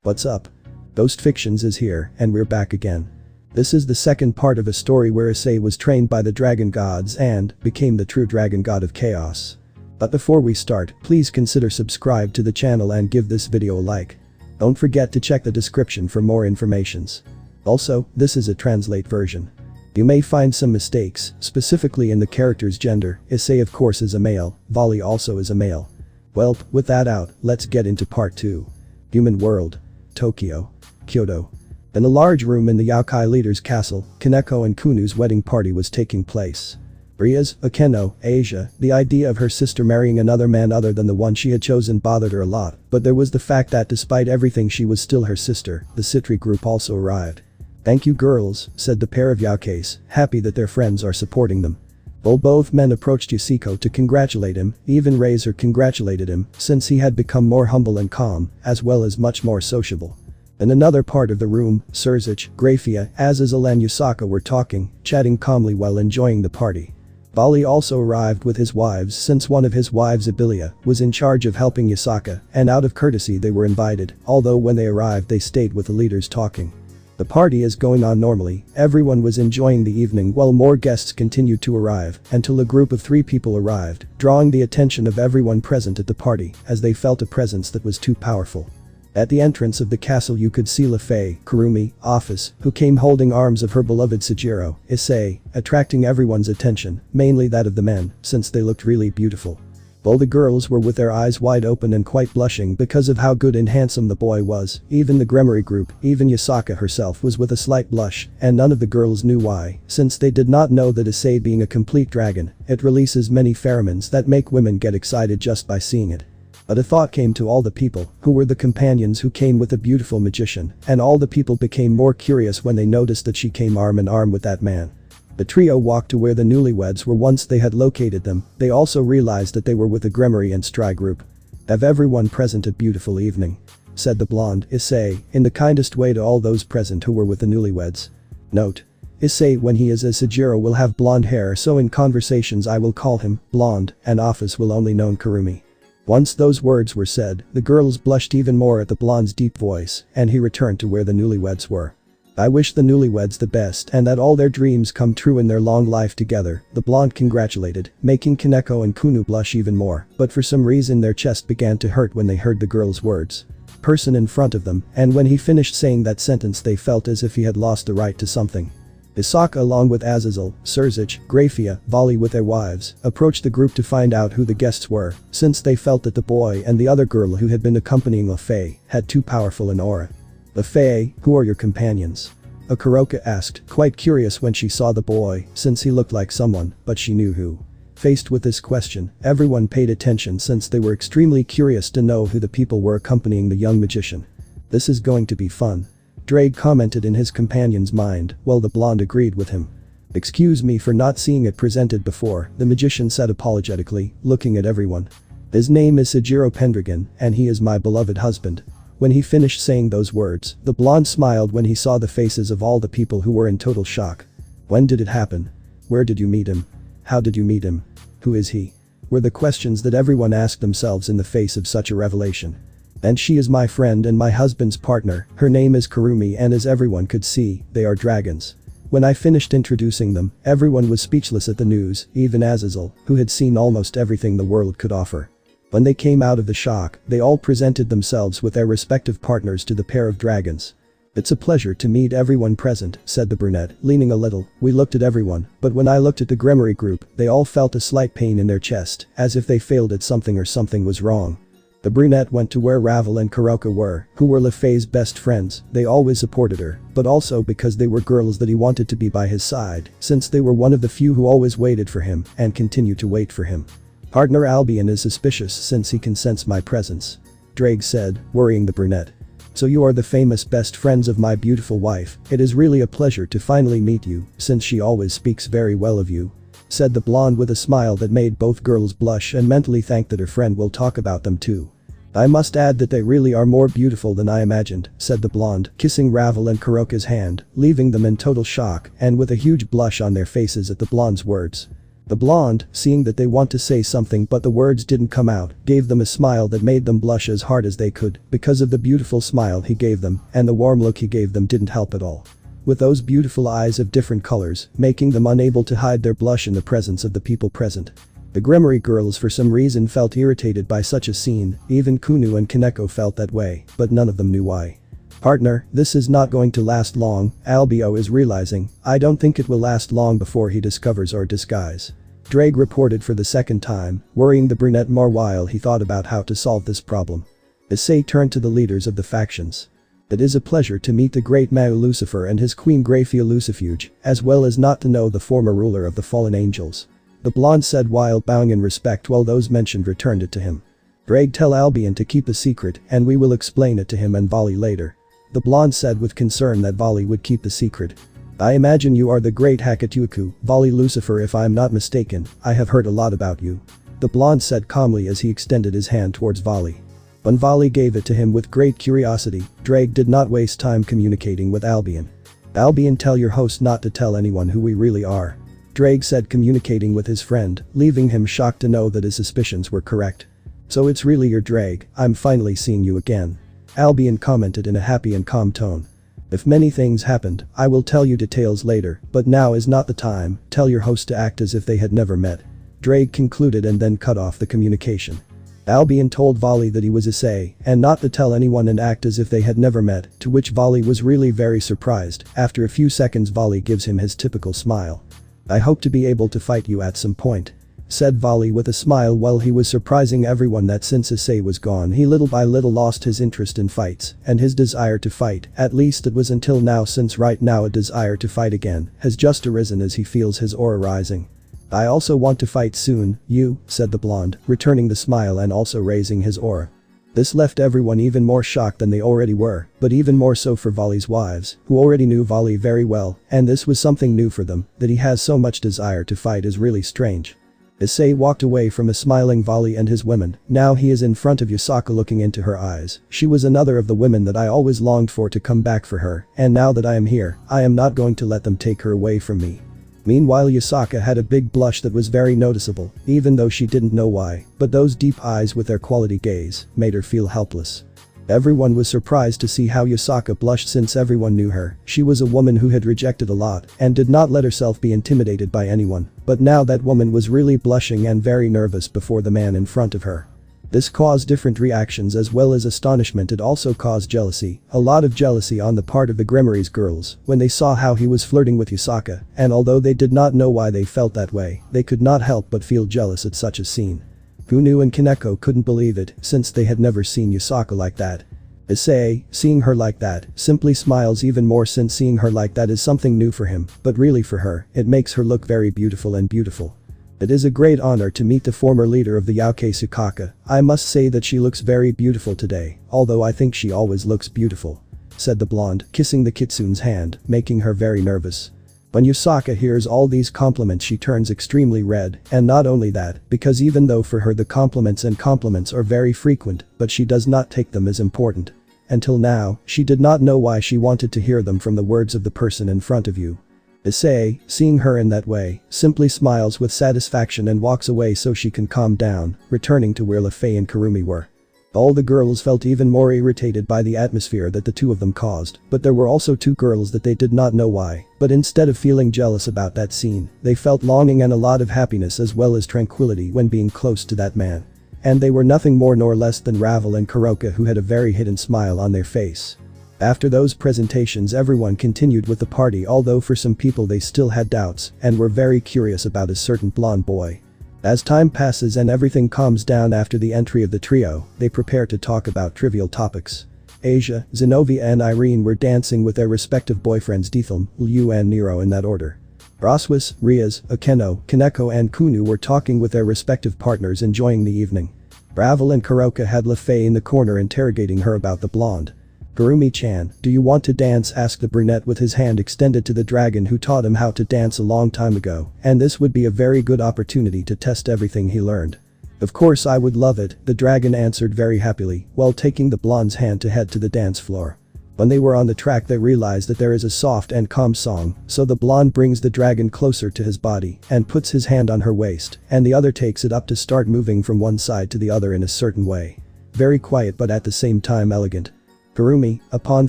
What's up? Ghost Fictions is here, and we're back again. This is the second part of a story where Issei was trained by the dragon gods and became the true dragon god of chaos. But before we start, please consider subscribe to the channel and give this video a like. Don't forget to check the description for more informations. Also, this is a translate version. You may find some mistakes, specifically in the character's gender. Issei of course is a male, Vali also is a male. Well, with that out, let's get into part 2. Human world. Tokyo. Kyoto. In a large room in the Yokai leader's castle, Kaneko and Kunu's wedding party was taking place. Ria's, Akeno, Asia, the idea of her sister marrying another man other than the one she had chosen bothered her a lot, but there was the fact that despite everything she was still her sister. The Citri group also arrived. "Thank you girls," said the pair of Yakeis, happy that their friends are supporting them. Both men approached Yasuko to congratulate him, even Razor congratulated him since he had become more humble and calm, as well as much more sociable. In another part of the room, Surzuch, Grafia, Azazel and Yusaka were talking, chatting calmly while enjoying the party. Vali also arrived with his wives since one of his wives Abilia was in charge of helping Yusaka, and out of courtesy they were invited, although when they arrived they stayed with the leaders talking. The party is going on normally, everyone was enjoying the evening while more guests continued to arrive until a group of 3 people arrived, drawing the attention of everyone present at the party as they felt a presence that was too powerful. At the entrance of the castle you could see Lefei, Kurumi, Office, who came holding arms of her beloved Sejiro, Issei, attracting everyone's attention, mainly that of the men, since they looked really beautiful. While the girls were with their eyes wide open and quite blushing because of how good and handsome the boy was, even the Gremory group, even Yusaka herself was with a slight blush, and none of the girls knew why, since they did not know that Issei being a complete dragon, it releases many pheromones that make women get excited just by seeing it. But a thought came to all the people, who were the companions who came with the beautiful magician, and all the people became more curious when they noticed that she came arm in arm with that man. The trio walked to where the newlyweds were once they had located them. They also realized that they were with the Gremory and Stry group. "Have everyone present a beautiful evening," said the blonde, Issei, in the kindest way to all those present who were with the newlyweds. Note: Issei when he is as Sejiro will have blonde hair, so in conversations I will call him blonde, and Office will only know Kurumi. Once those words were said, the girls blushed even more at the blonde's deep voice, and he returned to where the newlyweds were. "I wish the newlyweds the best and that all their dreams come true in their long life together," the blonde congratulated, making Kaneko and Kunu blush even more, but for some reason their chest began to hurt when they heard the girl's words. Person in front of them, and when he finished saying that sentence they felt as if he had lost the right to something. Isaka along with Azazel, Surzuch, Grafia, Vali with their wives, approached the group to find out who the guests were, since they felt that the boy and the other girl who had been accompanying Lefei had too powerful an aura. "Lefei, who are your companions?" Okuroka asked, quite curious when she saw the boy, since he looked like someone, but she knew who. Faced with this question, everyone paid attention since they were extremely curious to know who the people were accompanying the young magician. "This is going to be fun," Drake commented in his companion's mind, while the blonde agreed with him. "Excuse me for not seeing it presented before," the magician said apologetically, looking at everyone. "His name is Sejiro Pendragon, and he is my beloved husband." When he finished saying those words, the blonde smiled when he saw the faces of all the people who were in total shock. "When did it happen? Where did you meet him? How did you meet him? Who is he?" were the questions that everyone asked themselves in the face of such a revelation. "And she is my friend and my husband's partner, her name is Kurumi, and as everyone could see, they are dragons." When I finished introducing them, everyone was speechless at the news, even Azazel, who had seen almost everything the world could offer. When they came out of the shock, they all presented themselves with their respective partners to the pair of dragons. "It's a pleasure to meet everyone present," said the brunette, leaning a little. "We looked at everyone, but when I looked at the Gremory group, they all felt a slight pain in their chest, as if they failed at something or something was wrong." The brunette went to where Ravel and Kuroka were, who were Lefei's best friends. They always supported her, but also because they were girls that he wanted to be by his side, since they were one of the few who always waited for him and continue to wait for him. "Partner Albion is suspicious since he can sense my presence," Drake said, worrying the brunette. "So you are the famous best friends of my beautiful wife. It is really a pleasure to finally meet you, since she always speaks very well of you," said the blonde with a smile that made both girls blush and mentally thank that her friend will talk about them too. "I must add that they really are more beautiful than I imagined," said the blonde, kissing Ravel and Kuroka's hand, leaving them in total shock and with a huge blush on their faces at the blonde's words. The blonde, seeing that they want to say something but the words didn't come out, gave them a smile that made them blush as hard as they could because of the beautiful smile he gave them, and the warm look he gave them didn't help at all. With those beautiful eyes of different colors, making them unable to hide their blush in the presence of the people present. The Gremory girls for some reason felt irritated by such a scene, even Kunu and Kaneko felt that way, but none of them knew why. Partner, this is not going to last long, Albio is realizing. I don't think it will last long before he discovers our disguise. Drake reported for the second time, worrying the brunette more while he thought about how to solve this problem. Issei turned to the leaders of the factions. It is a pleasure to meet the great Mao Lucifer and his queen Graphia Lucifuge, as well as not to know the former ruler of the fallen angels. The blonde said while bowing in respect while those mentioned returned it to him. Drake tell Albion to keep a secret and we will explain it to him and Vali later. The blonde said with concern that Vali would keep the secret. I imagine you are the great Hakatuku, Vali Lucifer if I am not mistaken, I have heard a lot about you. The blonde said calmly as he extended his hand towards Vali. When Vali gave it to him with great curiosity, Drake did not waste time communicating with Albion. Albion, tell your host not to tell anyone who we really are. Drake said, communicating with his friend, leaving him shocked to know that his suspicions were correct. So it's really your Drake, I'm finally seeing you again. Albion commented in a happy and calm tone. If many things happened, I will tell you details later, but now is not the time, tell your host to act as if they had never met. Drake concluded and then cut off the communication. Albion told Vali that he was Issei and not to tell anyone and act as if they had never met, to which Vali was really very surprised. After a few seconds Vali gives him his typical smile. I hope to be able to fight you at some point, said Vali with a smile while he was surprising everyone that since Issei was gone he little by little lost his interest in fights and his desire to fight, at least it was until now, since right now a desire to fight again has just arisen as he feels his aura rising. I also want to fight soon, you, said the blonde, returning the smile and also raising his aura. This left everyone even more shocked than they already were, but even more so for Vali's wives, who already knew Vali very well, and this was something new for them, that he has so much desire to fight is really strange. Issei walked away from a smiling Vali and his women, now he is in front of Yusaka looking into her eyes. She was another of the women that I always longed for to come back for her, and now that I am here, I am not going to let them take her away from me. Meanwhile Yusaka had a big blush that was very noticeable, even though she didn't know why, but those deep eyes with their quality gaze made her feel helpless. Everyone was surprised to see how Yusaka blushed since everyone knew her. She was a woman who had rejected a lot and did not let herself be intimidated by anyone, but now that woman was really blushing and very nervous before the man in front of her. This caused different reactions as well as astonishment. It also caused jealousy, a lot of jealousy on the part of the Gremory's girls when they saw how he was flirting with Yusaka, and although they did not know why they felt that way, they could not help but feel jealous at such a scene. Kunu and Kaneko couldn't believe it since they had never seen Yusaka like that. Issei, seeing her like that, simply smiles even more since seeing her like that is something new for him, but really for her, it makes her look very beautiful and beautiful. It is a great honor to meet the former leader of the Yaokei Tsukaka. I must say that she looks very beautiful today, although I think she always looks beautiful, said the blonde, kissing the kitsune's hand, making her very nervous. When Yusaka hears all these compliments she turns extremely red, and not only that, because even though for her the compliments are very frequent, but she does not take them as important. Until now, she did not know why she wanted to hear them from the words of the person in front of you. Issei, seeing her in that way, simply smiles with satisfaction and walks away so she can calm down, returning to where Lefei and Kurumi were. All the girls felt even more irritated by the atmosphere that the two of them caused, but there were also two girls that they did not know why, but instead of feeling jealous about that scene, they felt longing and a lot of happiness as well as tranquility when being close to that man. And they were nothing more nor less than Ravel and Kuroka, who had a very hidden smile on their face. After those presentations everyone continued with the party, although for some people they still had doubts and were very curious about a certain blonde boy. As time passes and everything calms down after the entry of the trio, they prepare to talk about trivial topics. Asia, Zenobia and Irene were dancing with their respective boyfriends Dethum, Liu and Nero in that order. Roswis, Riaz, Akeno, Kaneko and Kunu were talking with their respective partners, enjoying the evening. Ravel and Kuroka had Lefei in the corner interrogating her about the blonde. Kurumi-chan, do you want to dance? Asked the brunette with his hand extended to the dragon who taught him how to dance a long time ago, and this would be a very good opportunity to test everything he learned. Of course I would love it, the dragon answered very happily while taking the blonde's hand to head to the dance floor. When they were on the track they realize that there is a soft and calm song, so the blonde brings the dragon closer to his body and puts his hand on her waist, and the other takes it up to start moving from one side to the other in a certain way. Very quiet but at the same time elegant. Kurumi, upon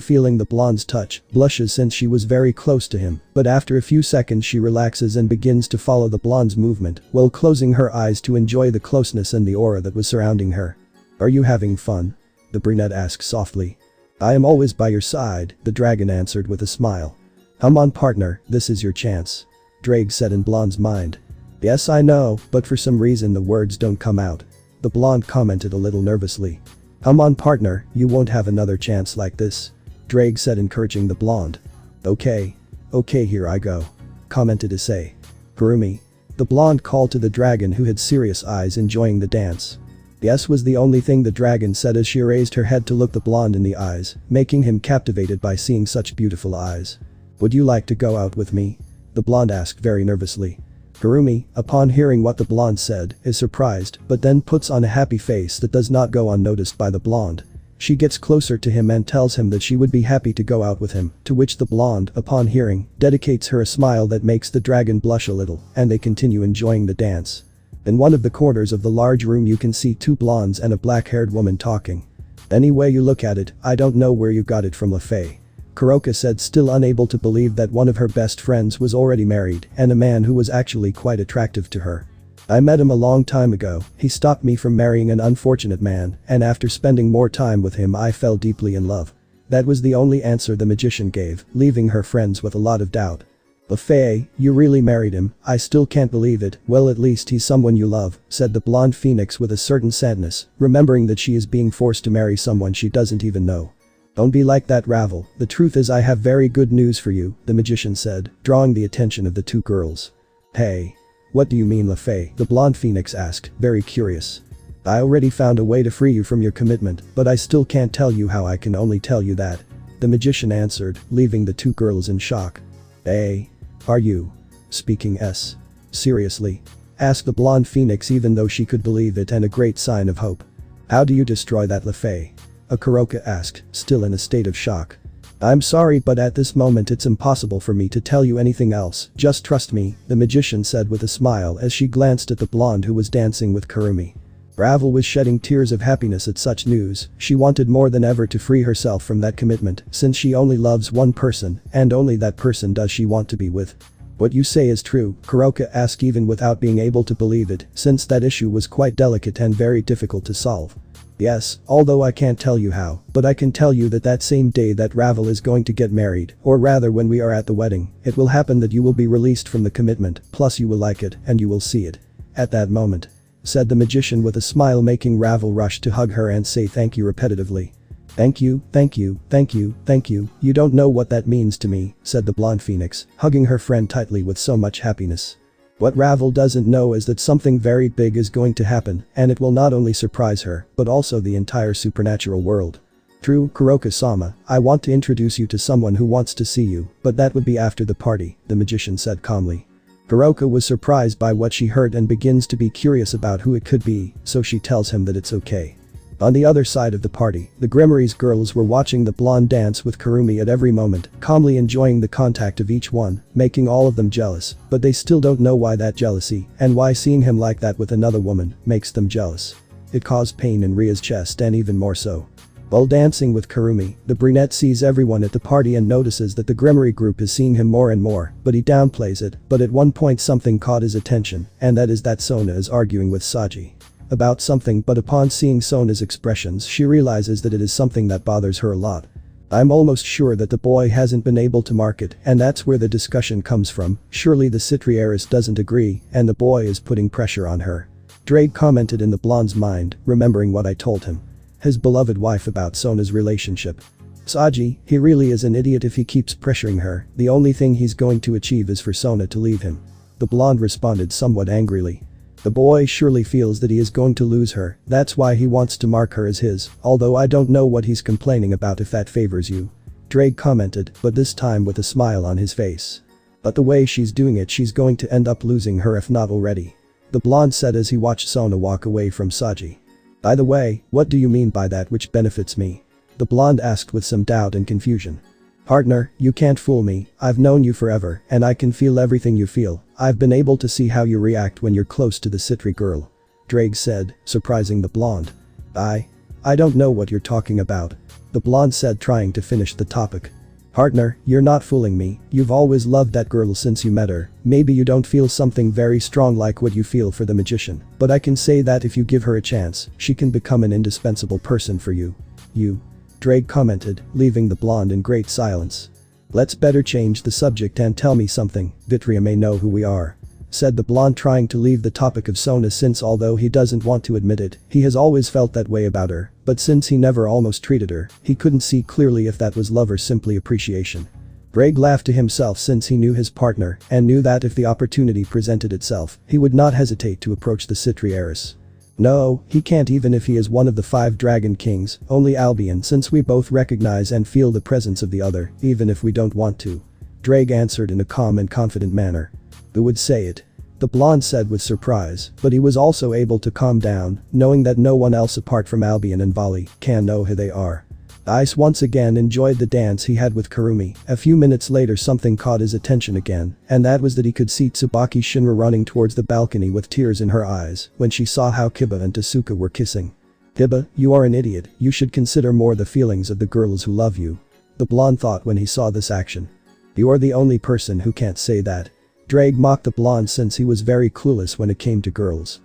feeling the blonde's touch, blushes since she was very close to him, but after a few seconds she relaxes and begins to follow the blonde's movement while closing her eyes to enjoy the closeness and the aura that was surrounding her. "Are you having fun?" the brunette asks softly. "I am always by your side," the dragon answered with a smile. "Come on partner, this is your chance," Drake said in blonde's mind. "Yes I know, but for some reason the words don't come out," the blonde commented a little nervously. "Come on partner, you won't have another chance like this," Drake said encouraging the blonde. Okay, here I go," commented Issei. "Kurumi," the blonde called to the dragon who had serious eyes enjoying the dance. Yes was the only thing the dragon said as she raised her head to look the blonde in the eyes, making him captivated by seeing such beautiful eyes. "Would you like to go out with me?" the blonde asked very nervously. Kurumi, upon hearing what the blonde said, is surprised but then puts on a happy face that does not go unnoticed by the blonde. She gets closer to him and tells him that she would be happy to go out with him, to which the blonde, upon hearing, dedicates her a smile that makes the dragon blush a little, and they continue enjoying the dance. In one of the corners of the large room you can see two blondes and a black-haired woman talking. "Any way you look at it, I don't know where you got it from Lefay," Kuroka said, still unable to believe that one of her best friends was already married and a man who was actually quite attractive to her. "I met him a long time ago, he stopped me from marrying an unfortunate man, and after spending more time with him I fell deeply in love." That was the only answer the magician gave, leaving her friends with a lot of doubt. "Lefay, you really married him, I still can't believe it, well at least he's someone you love," said the blonde phoenix with a certain sadness, remembering that she is being forced to marry someone she doesn't even know. "Don't be like that Ravel, the truth is I have very good news for you," the magician said, drawing the attention of the two girls. "Hey. What do you mean Lefay?" the blonde phoenix asked, very curious. "I already found a way to free you from your commitment, but I still can't tell you how, I can only tell you that," the magician answered, leaving the two girls in shock. "Hey. Are you speaking seriously?" asked the blonde phoenix even though she could believe it, and a great sign of hope. "How do you destroy that Lefay?" Kuroka asked, still in a state of shock. "I'm sorry but at this moment it's impossible for me to tell you anything else, just trust me," the magician said with a smile as she glanced at the blonde who was dancing with Kurumi. Ravel was shedding tears of happiness at such news. She wanted more than ever to free herself from that commitment since she only loves one person and only that person does she want to be with. "What you say is true?" Kuroka asked even without being able to believe it, since that issue was quite delicate and very difficult to solve. "Yes, although I can't tell you how, but I can tell you that that same day that Ravel is going to get married, or rather when we are at the wedding, it will happen that you will be released from the commitment, plus you will like it and you will see it at that moment," said the magician with a smile, making Ravel rush to hug her and say thank you repetitively. "Thank you, thank you, thank you, thank you, you don't know what that means to me," said the blonde phoenix, hugging her friend tightly with so much happiness. What Ravel doesn't know is that something very big is going to happen, and it will not only surprise her, but also the entire supernatural world. "True, Kuroka-sama, I want to introduce you to someone who wants to see you, but that would be after the party," the magician said calmly. Kuroka was surprised by what she heard and begins to be curious about who it could be, so she tells him that it's okay. On the other side of the party, the Grimory's girls were watching the blonde dance with Kurumi at every moment, calmly enjoying the contact of each one, making all of them jealous, but they still don't know why that jealousy, and why seeing him like that with another woman, makes them jealous. It caused pain in Ria's chest and even more so. While dancing with Kurumi, the brunette sees everyone at the party and notices that the Grimory group is seeing him more and more, but he downplays it, but at one point something caught his attention, and that is that Sona is arguing with Saji about something, but upon seeing Sona's expressions she realizes that it is something that bothers her a lot. "I'm almost sure that the boy hasn't been able to mark it, and that's where the discussion comes from, surely the Citri heiress doesn't agree and the boy is putting pressure on her," Drake commented in the blonde's mind, remembering what I told him. His beloved wife about Sona's relationship. "Saji, he really is an idiot if he keeps pressuring her, the only thing he's going to achieve is for Sona to leave him," the blonde responded somewhat angrily. "The boy surely feels that he is going to lose her, that's why he wants to mark her as his, although I don't know what he's complaining about if that favors you," Drake commented, but this time with a smile on his face. "But the way she's doing it she's going to end up losing her if not already," the blonde said as he watched Sona walk away from Saji. "By the way, what do you mean by that which benefits me?" The blonde asked with some doubt and confusion. Partner, you can't fool me, I've known you forever and I can feel everything you feel. I've been able to see how you react when you're close to the Citri girl. Drake said, surprising the blonde. I don't know what you're talking about. The blonde said, trying to finish the topic. Partner, you're not fooling me, you've always loved that girl since you met her. Maybe you don't feel something very strong like what you feel for the magician, but I can say that if you give her a chance, she can become an indispensable person for you. Drake commented, leaving the blonde in great silence. Let's better change the subject and tell me something, Vitria may know who we are. Said the blonde, trying to leave the topic of Sona, since although he doesn't want to admit it, he has always felt that way about her, but since he never almost treated her, he couldn't see clearly if that was love or simply appreciation. Drake laughed to himself since he knew his partner and knew that if the opportunity presented itself, he would not hesitate to approach the Citri heiress. No, he can't, even if he is one of the 5 dragon kings, only Albion, since we both recognize and feel the presence of the other, even if we don't want to. Drake answered in a calm and confident manner. Who would say it? The blonde said with surprise, but he was also able to calm down, knowing that no one else apart from Albion and Vali can know who they are. Ice once again enjoyed the dance he had with Kurumi. A few minutes later something caught his attention again, and that was that he could see Tsubaki Shinra running towards the balcony with tears in her eyes when she saw how Kiba and Tasuka were kissing. Kiba, you are an idiot, you should consider more the feelings of the girls who love you. The blonde thought when he saw this action. You're the only person who can't say that. Drake mocked the blonde since he was very clueless when it came to girls.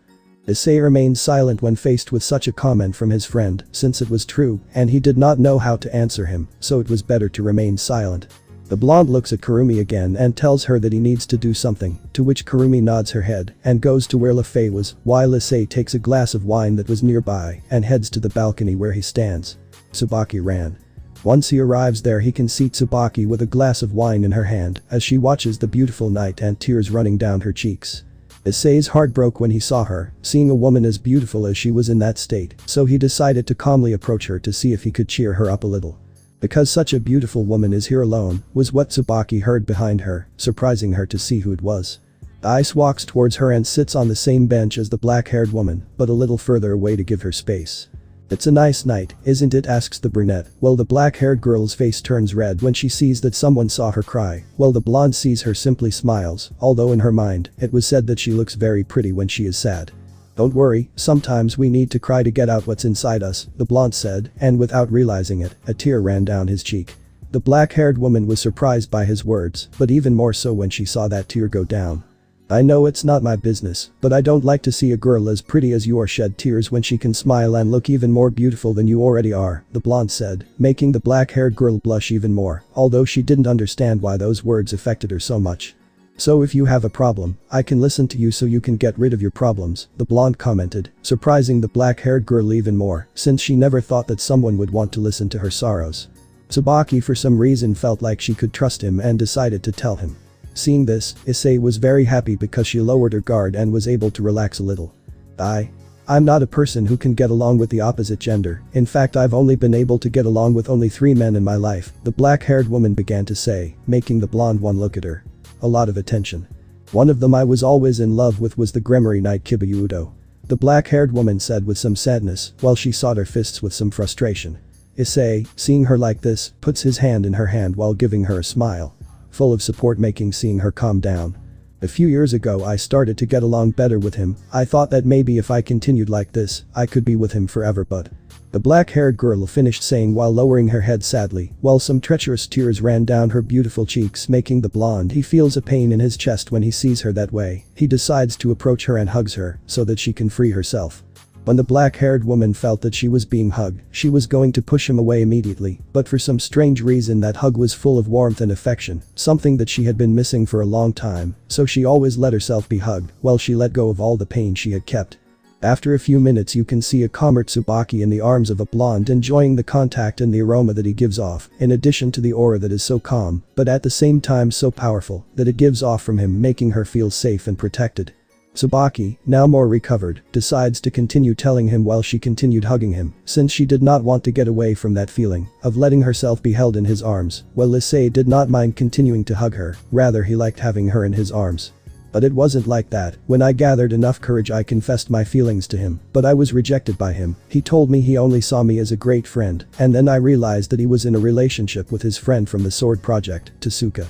Issei remained silent when faced with such a comment from his friend, since it was true and he did not know how to answer him, so it was better to remain silent. The blonde looks at Kurumi again and tells her that he needs to do something, to which Kurumi nods her head and goes to where Lefei was, while Issei takes a glass of wine that was nearby and heads to the balcony where he stands. Tsubaki ran. Once he arrives there, he can see Tsubaki with a glass of wine in her hand as she watches the beautiful night and tears running down her cheeks. Issei's heart broke when he saw her, seeing a woman as beautiful as she was in that state, so he decided to calmly approach her to see if he could cheer her up a little. Because such a beautiful woman is here alone, was what Tsubaki heard behind her, surprising her to see who it was. Ice walks towards her and sits on the same bench as the black-haired woman, but a little further away to give her space. It's a nice night, isn't it, asks the brunette, while the black-haired girl's face turns red when she sees that someone saw her cry, while the blonde sees her simply smiles, although in her mind, it was said that she looks very pretty when she is sad. Don't worry, sometimes we need to cry to get out what's inside us, the blonde said, and without realizing it, a tear ran down his cheek. The black-haired woman was surprised by his words, but even more so when she saw that tear go down. I know it's not my business, but I don't like to see a girl as pretty as you are shed tears when she can smile and look even more beautiful than you already are, the blonde said, making the black-haired girl blush even more, although she didn't understand why those words affected her so much. So if you have a problem, I can listen to you so you can get rid of your problems, the blonde commented, surprising the black-haired girl even more, since she never thought that someone would want to listen to her sorrows. Tsubaki for some reason felt like she could trust him and decided to tell him. Seeing this, Issei was very happy because she lowered her guard and was able to relax a little. I'm not a person who can get along with the opposite gender, in fact I've only been able to get along with only 3 men in my life, the black-haired woman began to say, making the blonde one look at her. A lot of attention. One of them I was always in love with was the Gremory Knight Kibayudo. The black-haired woman said with some sadness, while she sought her fists with some frustration. Issei, seeing her like this, puts his hand in her hand while giving her a smile. Full of support, making seeing her calm down. A few years ago I started to get along better with him. I thought that maybe if I continued like this, I could be with him forever, but. The black-haired girl finished saying while lowering her head sadly, while some treacherous tears ran down her beautiful cheeks, making the blonde he feels a pain in his chest when he sees her that way. He decides to approach her and hugs her so that she can free herself. When the black-haired woman felt that she was being hugged, she was going to push him away immediately, but for some strange reason that hug was full of warmth and affection, something that she had been missing for a long time, so she always let herself be hugged, while she let go of all the pain she had kept. After a few minutes you can see a calmer Tsubaki in the arms of a blonde enjoying the contact and the aroma that he gives off, in addition to the aura that is so calm, but at the same time so powerful, that it gives off from him, making her feel safe and protected. Tsubaki, now more recovered, decides to continue telling him while she continued hugging him, since she did not want to get away from that feeling of letting herself be held in his arms, while Issei did not mind continuing to hug her, rather he liked having her in his arms. But it wasn't like that. When I gathered enough courage I confessed my feelings to him, but I was rejected by him. He told me he only saw me as a great friend, and then I realized that he was in a relationship with his friend from the Sword Project, Tasuka.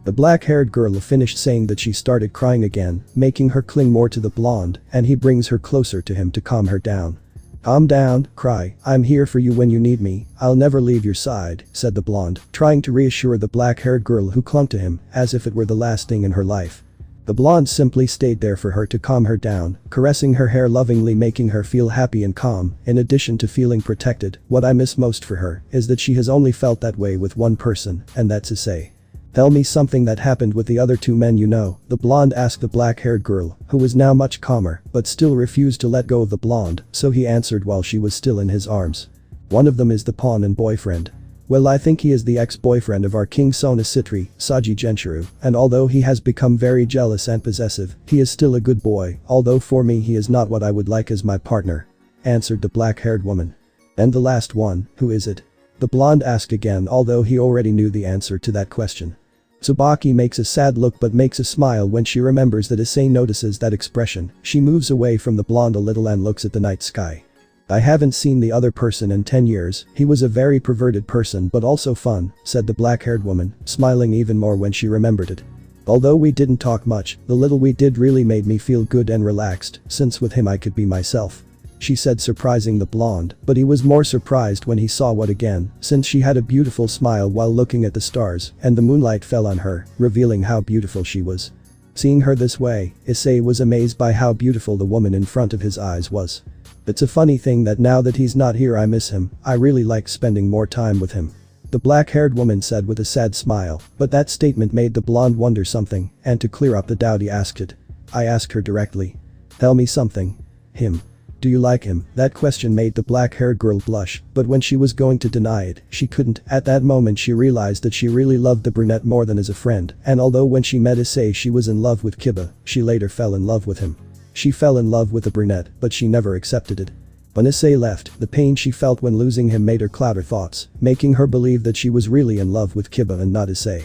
The black-haired girl finished saying that she started crying again, making her cling more to the blonde, and he brings her closer to him to calm her down. "Calm down, cry, I'm here for you when you need me, I'll never leave your side," said the blonde, trying to reassure the black-haired girl who clung to him, as if it were the last thing in her life. The blonde simply stayed there for her to calm her down, caressing her hair lovingly, making her feel happy and calm. In addition to feeling protected, what I miss most for her is that she has only felt that way with one person, and that's Issei. "Tell me something that happened with the other two men you know," the blonde asked the black-haired girl, who was now much calmer, but still refused to let go of the blonde, so he answered while she was still in his arms. "One of them is the pawn and boyfriend. Well, I think he is the ex-boyfriend of our king Sona Citri, Saji Genshiro, and although he has become very jealous and possessive, he is still a good boy, although for me he is not what I would like as my partner," answered the black-haired woman. "And the last one, who is it?" the blonde asked again, although he already knew the answer to that question. Tsubaki makes a sad look but makes a smile when she remembers that Issei notices that expression. She moves away from the blonde a little and looks at the night sky. "I haven't seen the other person in 10 years, he was a very perverted person but also fun," said the black-haired woman, smiling even more when she remembered it. "Although we didn't talk much, the little we did really made me feel good and relaxed, since with him I could be myself," she said, surprising the blonde, but he was more surprised when he saw what again, since she had a beautiful smile while looking at the stars, and the moonlight fell on her, revealing how beautiful she was. Seeing her this way, Issei was amazed by how beautiful the woman in front of his eyes was. "It's a funny thing that now that he's not here I miss him, I really like spending more time with him," the black-haired woman said with a sad smile, but that statement made the blonde wonder something, and to clear up the doubt he asked it. "I asked her directly. Tell me something. Him. Do you like him?" That question made the black-haired girl blush, but when she was going to deny it, she couldn't. At that moment she realized that she really loved the brunette more than as a friend, and although when she met Issei she was in love with Kiba, she later fell in love with him. She fell in love with the brunette, but she never accepted it. When Issei left, the pain she felt when losing him made her cloud her thoughts, making her believe that she was really in love with Kiba and not Issei.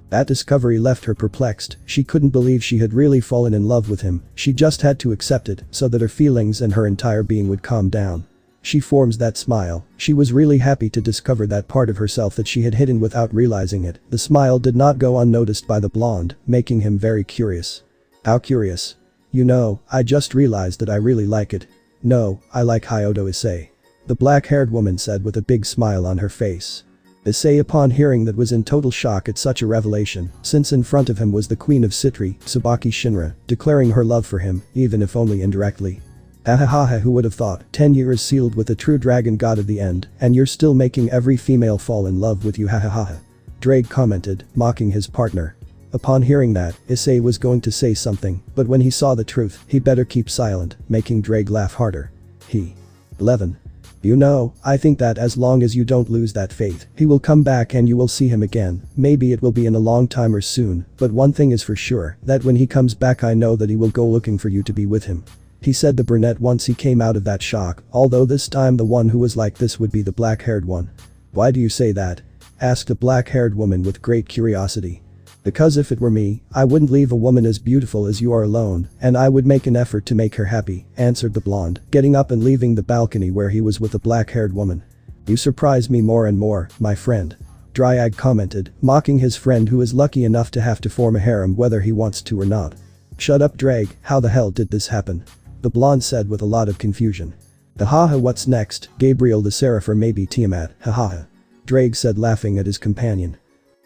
That discovery left her perplexed. She couldn't believe she had really fallen in love with him. She just had to accept it so that her feelings and her entire being would calm down. She forms that smile. She was really happy to discover that part of herself that she had hidden without realizing it. The smile did not go unnoticed by the blonde, making him very curious. "How curious?" "You know, I just realized that I really like it." "No, I like Hyodo Issei," the black-haired woman said with a big smile on her face. Issei, upon hearing that, was in total shock at such a revelation, since in front of him was the queen of Citri, Tsubaki Shinra, declaring her love for him, even if only indirectly. "Hahaha, who would have thought, 10 years sealed with the true dragon god of the end, and you're still making every female fall in love with you, hahaha," Drake commented, mocking his partner. Upon hearing that, Issei was going to say something, but when he saw the truth, he better keep silent, making Drake laugh harder. 11. "You know, I think that as long as you don't lose that faith, he will come back and you will see him again. Maybe it will be in a long time or soon, but one thing is for sure, that when he comes back I know that he will go looking for you to be with him," he said the brunette once he came out of that shock, although this time the one who was like this would be the black-haired one. "Why do you say that?" asked the black-haired woman with great curiosity. "Because if it were me, I wouldn't leave a woman as beautiful as you are alone, and I would make an effort to make her happy," answered the blonde, getting up and leaving the balcony where he was with the black-haired woman. "You surprise me more and more, my friend," Dryag commented, mocking his friend who is lucky enough to have to form a harem whether he wants to or not. "Shut up, Drag, how the hell did this happen?" the blonde said with a lot of confusion. "Haha, what's next, Gabriel the Seraph or maybe Tiamat, haha," Drake said, laughing at his companion.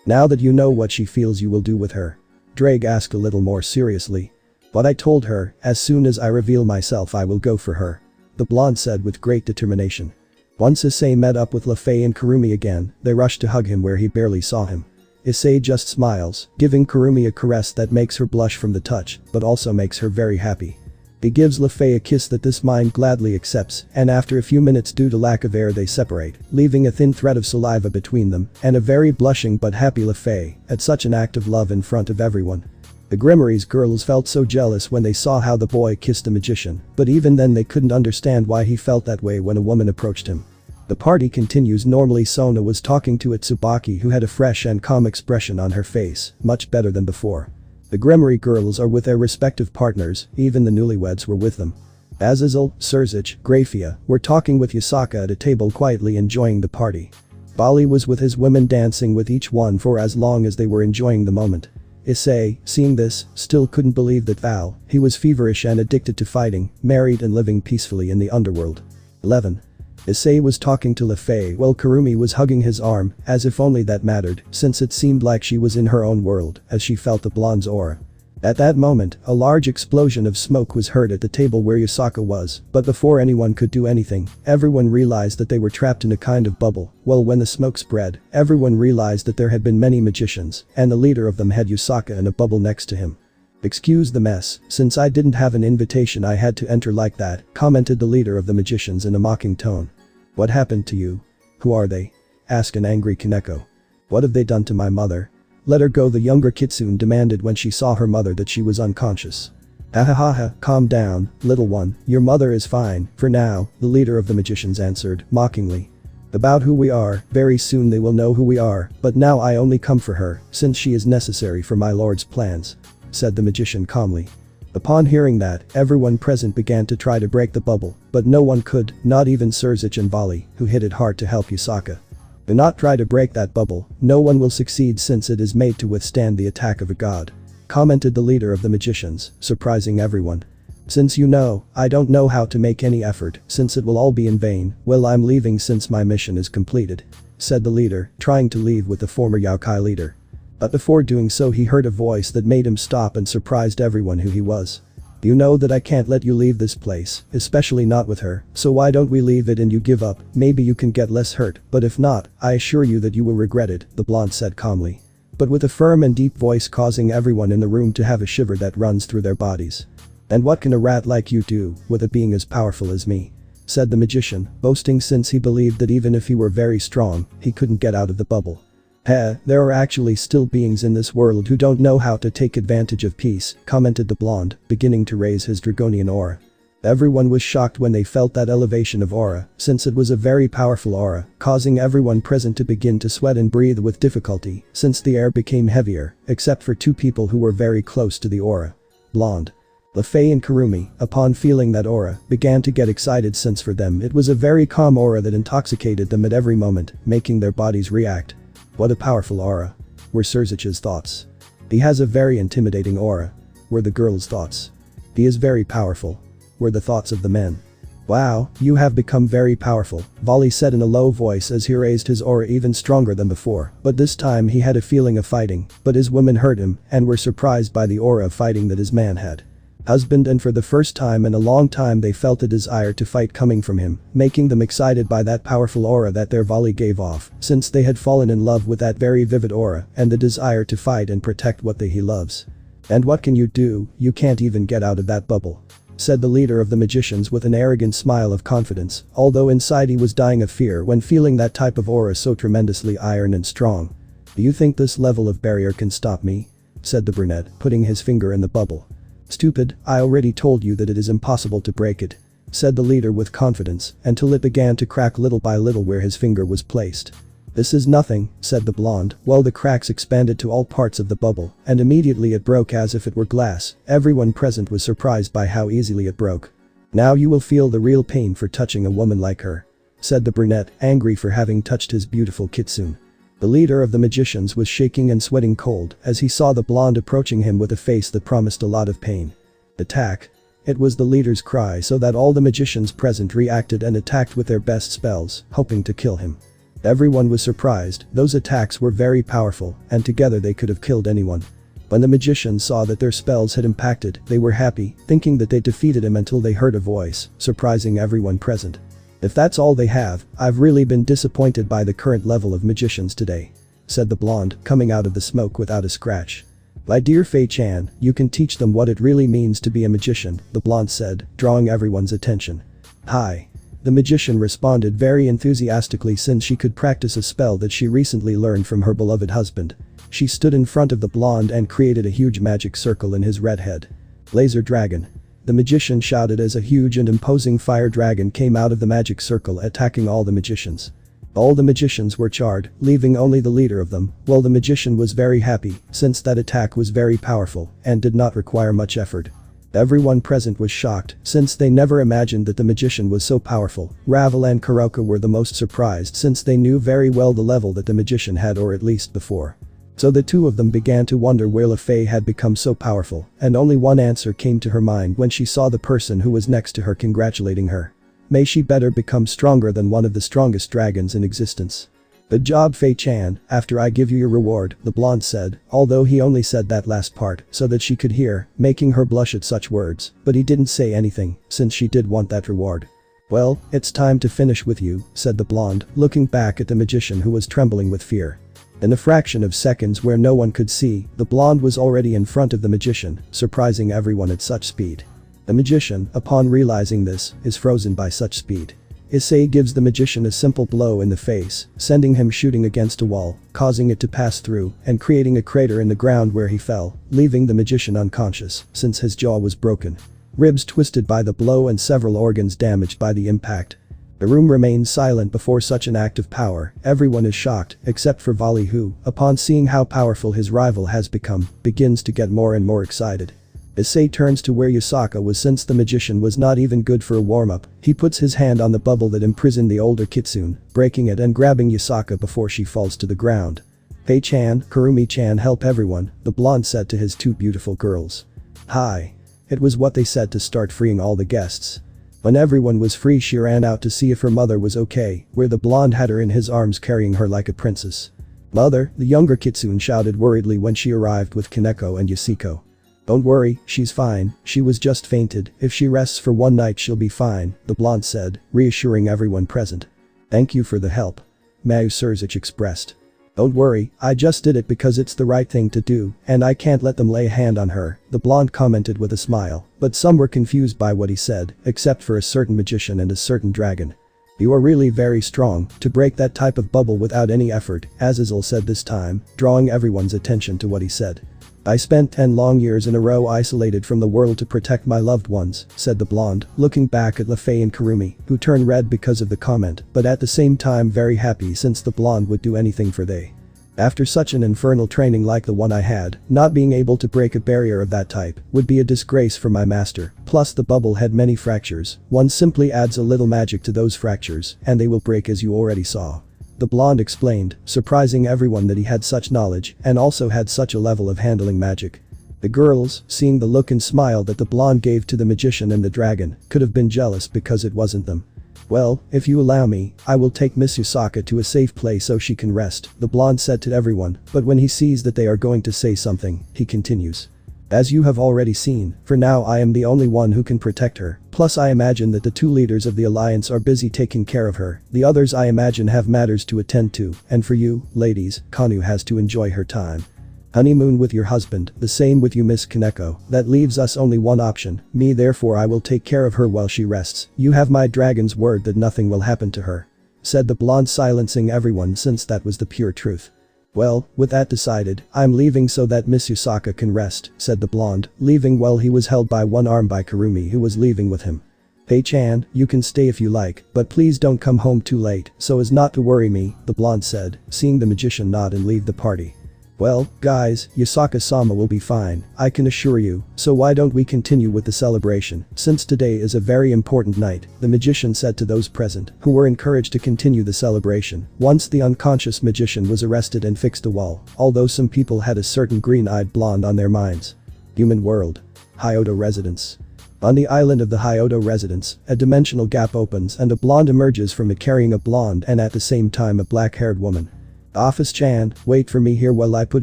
"Now that you know what she feels you will do with her?" Drake asked a little more seriously. "What I told her, as soon as I reveal myself I will go for her," the blonde said with great determination. Once Issei met up with Lafay and Kurumi again, they rushed to hug him where he barely saw him. Issei just smiles, giving Kurumi a caress that makes her blush from the touch, but also makes her very happy. He gives Lafay a kiss that this mind gladly accepts, and after a few minutes due to lack of air they separate, leaving a thin thread of saliva between them, and a very blushing but happy Lafay at such an act of love in front of everyone. The Grimmeries girls felt so jealous when they saw how the boy kissed the magician, but even then they couldn't understand why he felt that way when a woman approached him. The party continues. Normally Sona was talking to Tsubaki, who had a fresh and calm expression on her face, much better than before. The Gremory girls are with their respective partners, even the newlyweds were with them. Azazel, Surzic, Grafia were talking with Yasaka at a table quietly enjoying the party. Bali was with his women dancing with each one for as long as they were enjoying the moment. Issei, seeing this, still couldn't believe that Val, he was feverish and addicted to fighting, married and living peacefully in the underworld. 11. Issei was talking to Lefei while Kurumi was hugging his arm, as if only that mattered, since it seemed like she was in her own world, as she felt the blonde's aura. At that moment, a large explosion of smoke was heard at the table where Yasaka was, but before anyone could do anything, everyone realized that they were trapped in a kind of bubble. Well, when the smoke spread, everyone realized that there had been many magicians, and the leader of them had Yasaka in a bubble next to him. "Excuse the mess, since I didn't have an invitation I had to enter like that," commented the leader of the magicians in a mocking tone. "What happened to you? Who are they?" asked an angry Kaneko. "What have they done to my mother? Let her go," the younger Kitsune demanded when she saw her mother that she was unconscious. "Ahahaha, calm down, little one, your mother is fine, for now," the leader of the magicians answered, mockingly. "About who we are, very soon they will know who we are, but now I only come for her, since she is necessary for my lord's plans," said the magician calmly. Upon hearing that, everyone present began to try to break the bubble, but no one could, not even Surzic and Vali, who hit it hard to help Yasaka. "Do not try to break that bubble, no one will succeed since it is made to withstand the attack of a god," commented the leader of the magicians, surprising everyone. "Since you know, I don't know how to make any effort, since it will all be in vain, well, I'm leaving since my mission is completed," said the leader, trying to leave with the former Yokai leader. But before doing so he heard a voice that made him stop and surprised everyone who he was. "You know that I can't let you leave this place, especially not with her, so why don't we leave it and you give up, maybe you can get less hurt, but if not, I assure you that you will regret it," the blonde said calmly. But with a firm and deep voice causing everyone in the room to have a shiver that runs through their bodies. "And what can a rat like you do, with a being as powerful as me?" said the magician, boasting since he believed that even if he were very strong, he couldn't get out of the bubble. There are actually still beings in this world who don't know how to take advantage of peace," commented the blonde, beginning to raise his dragonian aura. Everyone was shocked when they felt that elevation of aura, since it was a very powerful aura, causing everyone present to begin to sweat and breathe with difficulty, since the air became heavier, except for two people who were very close to the aura. Blonde. Lefei and Kurumi, upon feeling that aura, began to get excited since for them it was a very calm aura that intoxicated them at every moment, making their bodies react. "What a powerful aura," were Surzic's thoughts. "He has a very intimidating aura," were the girls' thoughts. "He is very powerful," were the thoughts of the men. "Wow, you have become very powerful," Vali said in a low voice as he raised his aura even stronger than before, but this time he had a feeling of fighting, but his women heard him and were surprised by the aura of fighting that his man had. Husband, and for the first time in a long time they felt a desire to fight coming from him, making them excited by that powerful aura that their Vali gave off, since they had fallen in love with that very vivid aura and the desire to fight and protect what he loves. "And what can you do, you can't even get out of that bubble," said the leader of the magicians with an arrogant smile of confidence, although inside he was dying of fear when feeling that type of aura so tremendously iron and strong. "Do you think this level of barrier can stop me?" said the brunette, putting his finger in the bubble. "Stupid, I already told you that it is impossible to break it," said the leader with confidence, until it began to crack little by little where his finger was placed. "This is nothing," said the blonde, while the cracks expanded to all parts of the bubble, and immediately it broke as if it were glass. Everyone present was surprised by how easily it broke. "Now you will feel the real pain for touching a woman like her," said the brunette, angry for having touched his beautiful kitsune. The leader of the magicians was shaking and sweating cold as he saw the blonde approaching him with a face that promised a lot of pain. "Attack!" It was the leader's cry, so that all the magicians present reacted and attacked with their best spells, hoping to kill him. Everyone was surprised, those attacks were very powerful, and together they could have killed anyone. When the magicians saw that their spells had impacted, they were happy, thinking that they defeated him until they heard a voice, surprising everyone present. "If that's all they have, I've really been disappointed by the current level of magicians today," said the blonde, coming out of the smoke without a scratch. "My dear Fei-chan, you can teach them what it really means to be a magician," the blonde said, drawing everyone's attention. "Hi." The magician responded very enthusiastically since she could practice a spell that she recently learned from her beloved husband. She stood in front of the blonde and created a huge magic circle in his red head. "Laser dragon." The magician shouted as a huge and imposing fire dragon came out of the magic circle attacking all the magicians. All the magicians were charred, leaving only the leader of them. Well, the magician was very happy, since that attack was very powerful and did not require much effort. Everyone present was shocked, since they never imagined that the magician was so powerful. Ravel and Kuroka were the most surprised since they knew very well the level that the magician had, or at least before. So the two of them began to wonder where Issei had become so powerful, and only one answer came to her mind when she saw the person who was next to her congratulating her. May she better become stronger than one of the strongest dragons in existence. Good job, Fei-chan, after I give you your reward, the blonde said, although he only said that last part so that she could hear, making her blush at such words, but he didn't say anything, since she did want that reward. Well, it's time to finish with you, said the blonde, looking back at the magician who was trembling with fear. In a fraction of seconds where no one could see, the blonde was already in front of the magician, surprising everyone at such speed. The magician, upon realizing this, is frozen by such speed. Issei gives the magician a simple blow in the face, sending him shooting against a wall, causing it to pass through and creating a crater in the ground where he fell, leaving the magician unconscious since his jaw was broken. Ribs twisted by the blow and several organs damaged by the impact. The room remains silent before such an act of power. Everyone is shocked, except for Vali, who, upon seeing how powerful his rival has become, begins to get more and more excited. Issei turns to where Yusaka was since the magician was not even good for a warm-up. He puts his hand on the bubble that imprisoned the older kitsune, breaking it and grabbing Yusaka before she falls to the ground. Fei-chan, Kurumi-chan, help everyone, the blonde said to his two beautiful girls. Hi. It was what they said to start freeing all the guests. When everyone was free, she ran out to see if her mother was okay, where the blonde had her in his arms carrying her like a princess. Mother, the younger kitsune shouted worriedly when she arrived with Kaneko and Yasuko. Don't worry, she's fine, she was just fainted, if she rests for one night she'll be fine, the blonde said, reassuring everyone present. Thank you for the help. Mayu Surzich expressed. Don't worry, I just did it because it's the right thing to do, and I can't let them lay a hand on her, the blonde commented with a smile, but some were confused by what he said, except for a certain magician and a certain dragon. You are really very strong to break that type of bubble without any effort, Azazel said this time, drawing everyone's attention to what he said. I spent 10 long years in a row isolated from the world to protect my loved ones, said the blonde, looking back at Issei and Kurumi, who turned red because of the comment, but at the same time very happy since the blonde would do anything for they. After such an infernal training like the one I had, not being able to break a barrier of that type would be a disgrace for my master, plus the bubble had many fractures, one simply adds a little magic to those fractures, and they will break as you already saw. The blonde explained, surprising everyone that he had such knowledge and also had such a level of handling magic. The girls, seeing the look and smile that the blonde gave to the magician and the dragon, could have been jealous because it wasn't them. Well, if you allow me, I will take Miss Yusaka to a safe place so she can rest, the blonde said to everyone, but when he sees that they are going to say something, he continues. As you have already seen, for now I am the only one who can protect her, plus I imagine that the two leaders of the alliance are busy taking care of her, the others I imagine have matters to attend to, and for you, ladies, Kanu has to enjoy her time. Honeymoon with your husband, the same with you Miss Kaneko, that leaves us only one option, me therefore I will take care of her while she rests, you have my dragon's word that nothing will happen to her. Said the blonde silencing everyone since that was the pure truth. Well, with that decided, I'm leaving so that Miss Yusaka can rest, said the blonde, leaving while he was held by one arm by Kurumi who was leaving with him. Fei-chan, you can stay if you like, but please don't come home too late so as not to worry me, the blonde said, seeing the magician nod and leave the party. Well, guys, Yusaka-sama will be fine, I can assure you, so why don't we continue with the celebration, since today is a very important night, the magician said to those present, who were encouraged to continue the celebration, once the unconscious magician was arrested and fixed a wall, although some people had a certain green-eyed blonde on their minds. Human world. Hyoto residence. On the island of the Hyoto residence, a dimensional gap opens and a blonde emerges from it carrying a blonde and at the same time a black-haired woman. Office-chan, wait for me here while I put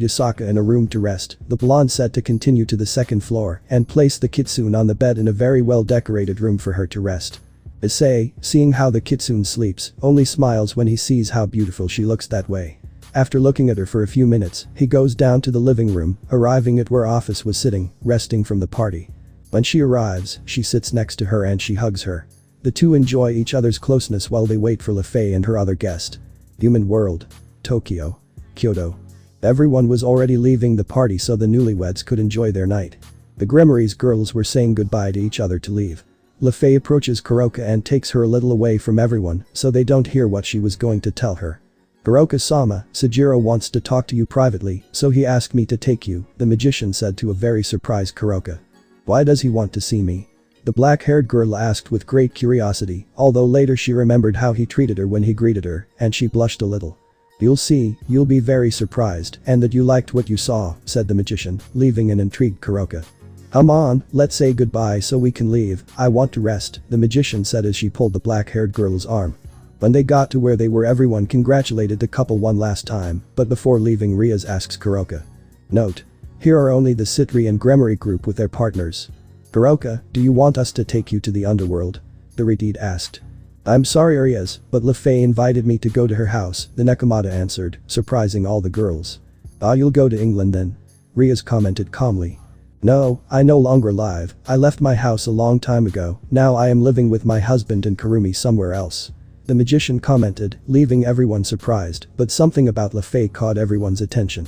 Yusaka in a room to rest, the blonde said to continue to the second floor and place the kitsune on the bed in a very well-decorated room for her to rest. Issei, seeing how the kitsune sleeps, only smiles when he sees how beautiful she looks that way. After looking at her for a few minutes, he goes down to the living room, arriving at where Office was sitting, resting from the party. When she arrives, she sits next to her and she hugs her. The two enjoy each other's closeness while they wait for Issei and her other guest. Human world. Tokyo. Kyoto. Everyone was already leaving the party so the newlyweds could enjoy their night. The Grimory's girls were saying goodbye to each other to leave. Lefei approaches Kuroka and takes her a little away from everyone so they don't hear what she was going to tell her. "Kuroka-sama, Sujiro wants to talk to you privately, so he asked me to take you," the magician said to a very surprised Kuroka. "Why does he want to see me?" The black-haired girl asked with great curiosity, although later she remembered how he treated her when he greeted her, and she blushed a little. "You'll see, you'll be very surprised, and that you liked what you saw," said the magician, leaving an intrigued Kuroka. "Come on, let's say goodbye so we can leave, I want to rest," the magician said as she pulled the black-haired girl's arm. When they got to where they were, everyone congratulated the couple one last time, but before leaving, Riaz asks Kuroka. Note: here are only the Citri and Gremory group with their partners. "Kuroka, do you want us to take you to the underworld?" the Redid asked. "I'm sorry, Riaz, but Lefei invited me to go to her house," the Nekomata answered, surprising all the girls. "Ah, you'll go to England then?" Riaz commented calmly. "No, I no longer live, I left my house a long time ago, now I am living with my husband and Kurumi somewhere else," the magician commented, leaving everyone surprised, but something about Lefei caught everyone's attention.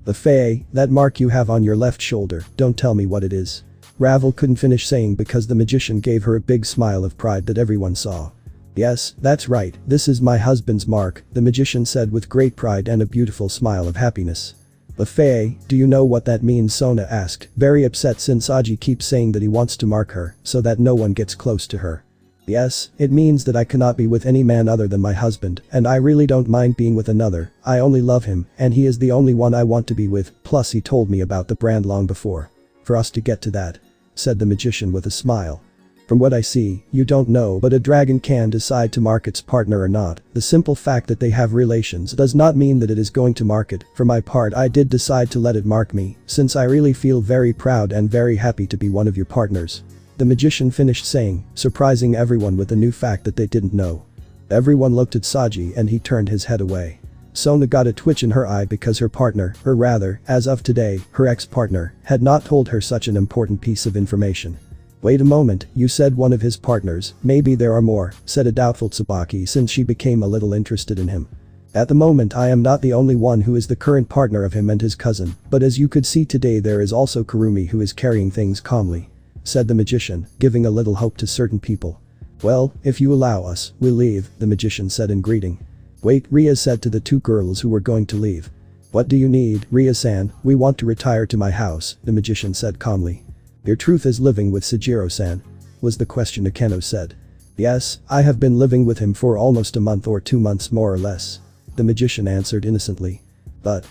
"Lefei, that mark you have on your left shoulder, don't tell me what it is." Ravel couldn't finish saying because the magician gave her a big smile of pride that everyone saw. "Yes, that's right, this is my husband's mark," the magician said with great pride and a beautiful smile of happiness. "Lefei, do you know what that means?" Sona asked, very upset since Aji keeps saying that he wants to mark her so that no one gets close to her. "Yes, it means that I cannot be with any man other than my husband, and I really don't mind being with another, I only love him, and he is the only one I want to be with, plus he told me about the brand long before. For us to get to that," said the magician with a smile. "From what I see, you don't know, but a dragon can decide to mark its partner or not. The simple fact that they have relations does not mean that it is going to mark it. For my part, I did decide to let it mark me, since I really feel very proud and very happy to be one of your partners," the magician finished saying, surprising everyone with a new fact that they didn't know. Everyone looked at Saji and he turned his head away. Sona got a twitch in her eye because her partner, or rather, as of today, her ex-partner, had not told her such an important piece of information. "Wait a moment, you said one of his partners, maybe there are more," said a doubtful Tsubaki since she became a little interested in him. "At the moment I am not the only one who is the current partner of him and his cousin, but as you could see today there is also Kurumi who is carrying things calmly," said the magician, giving a little hope to certain people. "Well, if you allow us, we'll leave," the magician said in greeting. "Wait," Ria said to the two girls who were going to leave. "What do you need, Ria-san? We want to retire to my house," the magician said calmly. "Your truth is living with Sujiro-san?" was the question Akeno said. "Yes, I have been living with him for almost a month or 2 months more or less," the magician answered innocently. But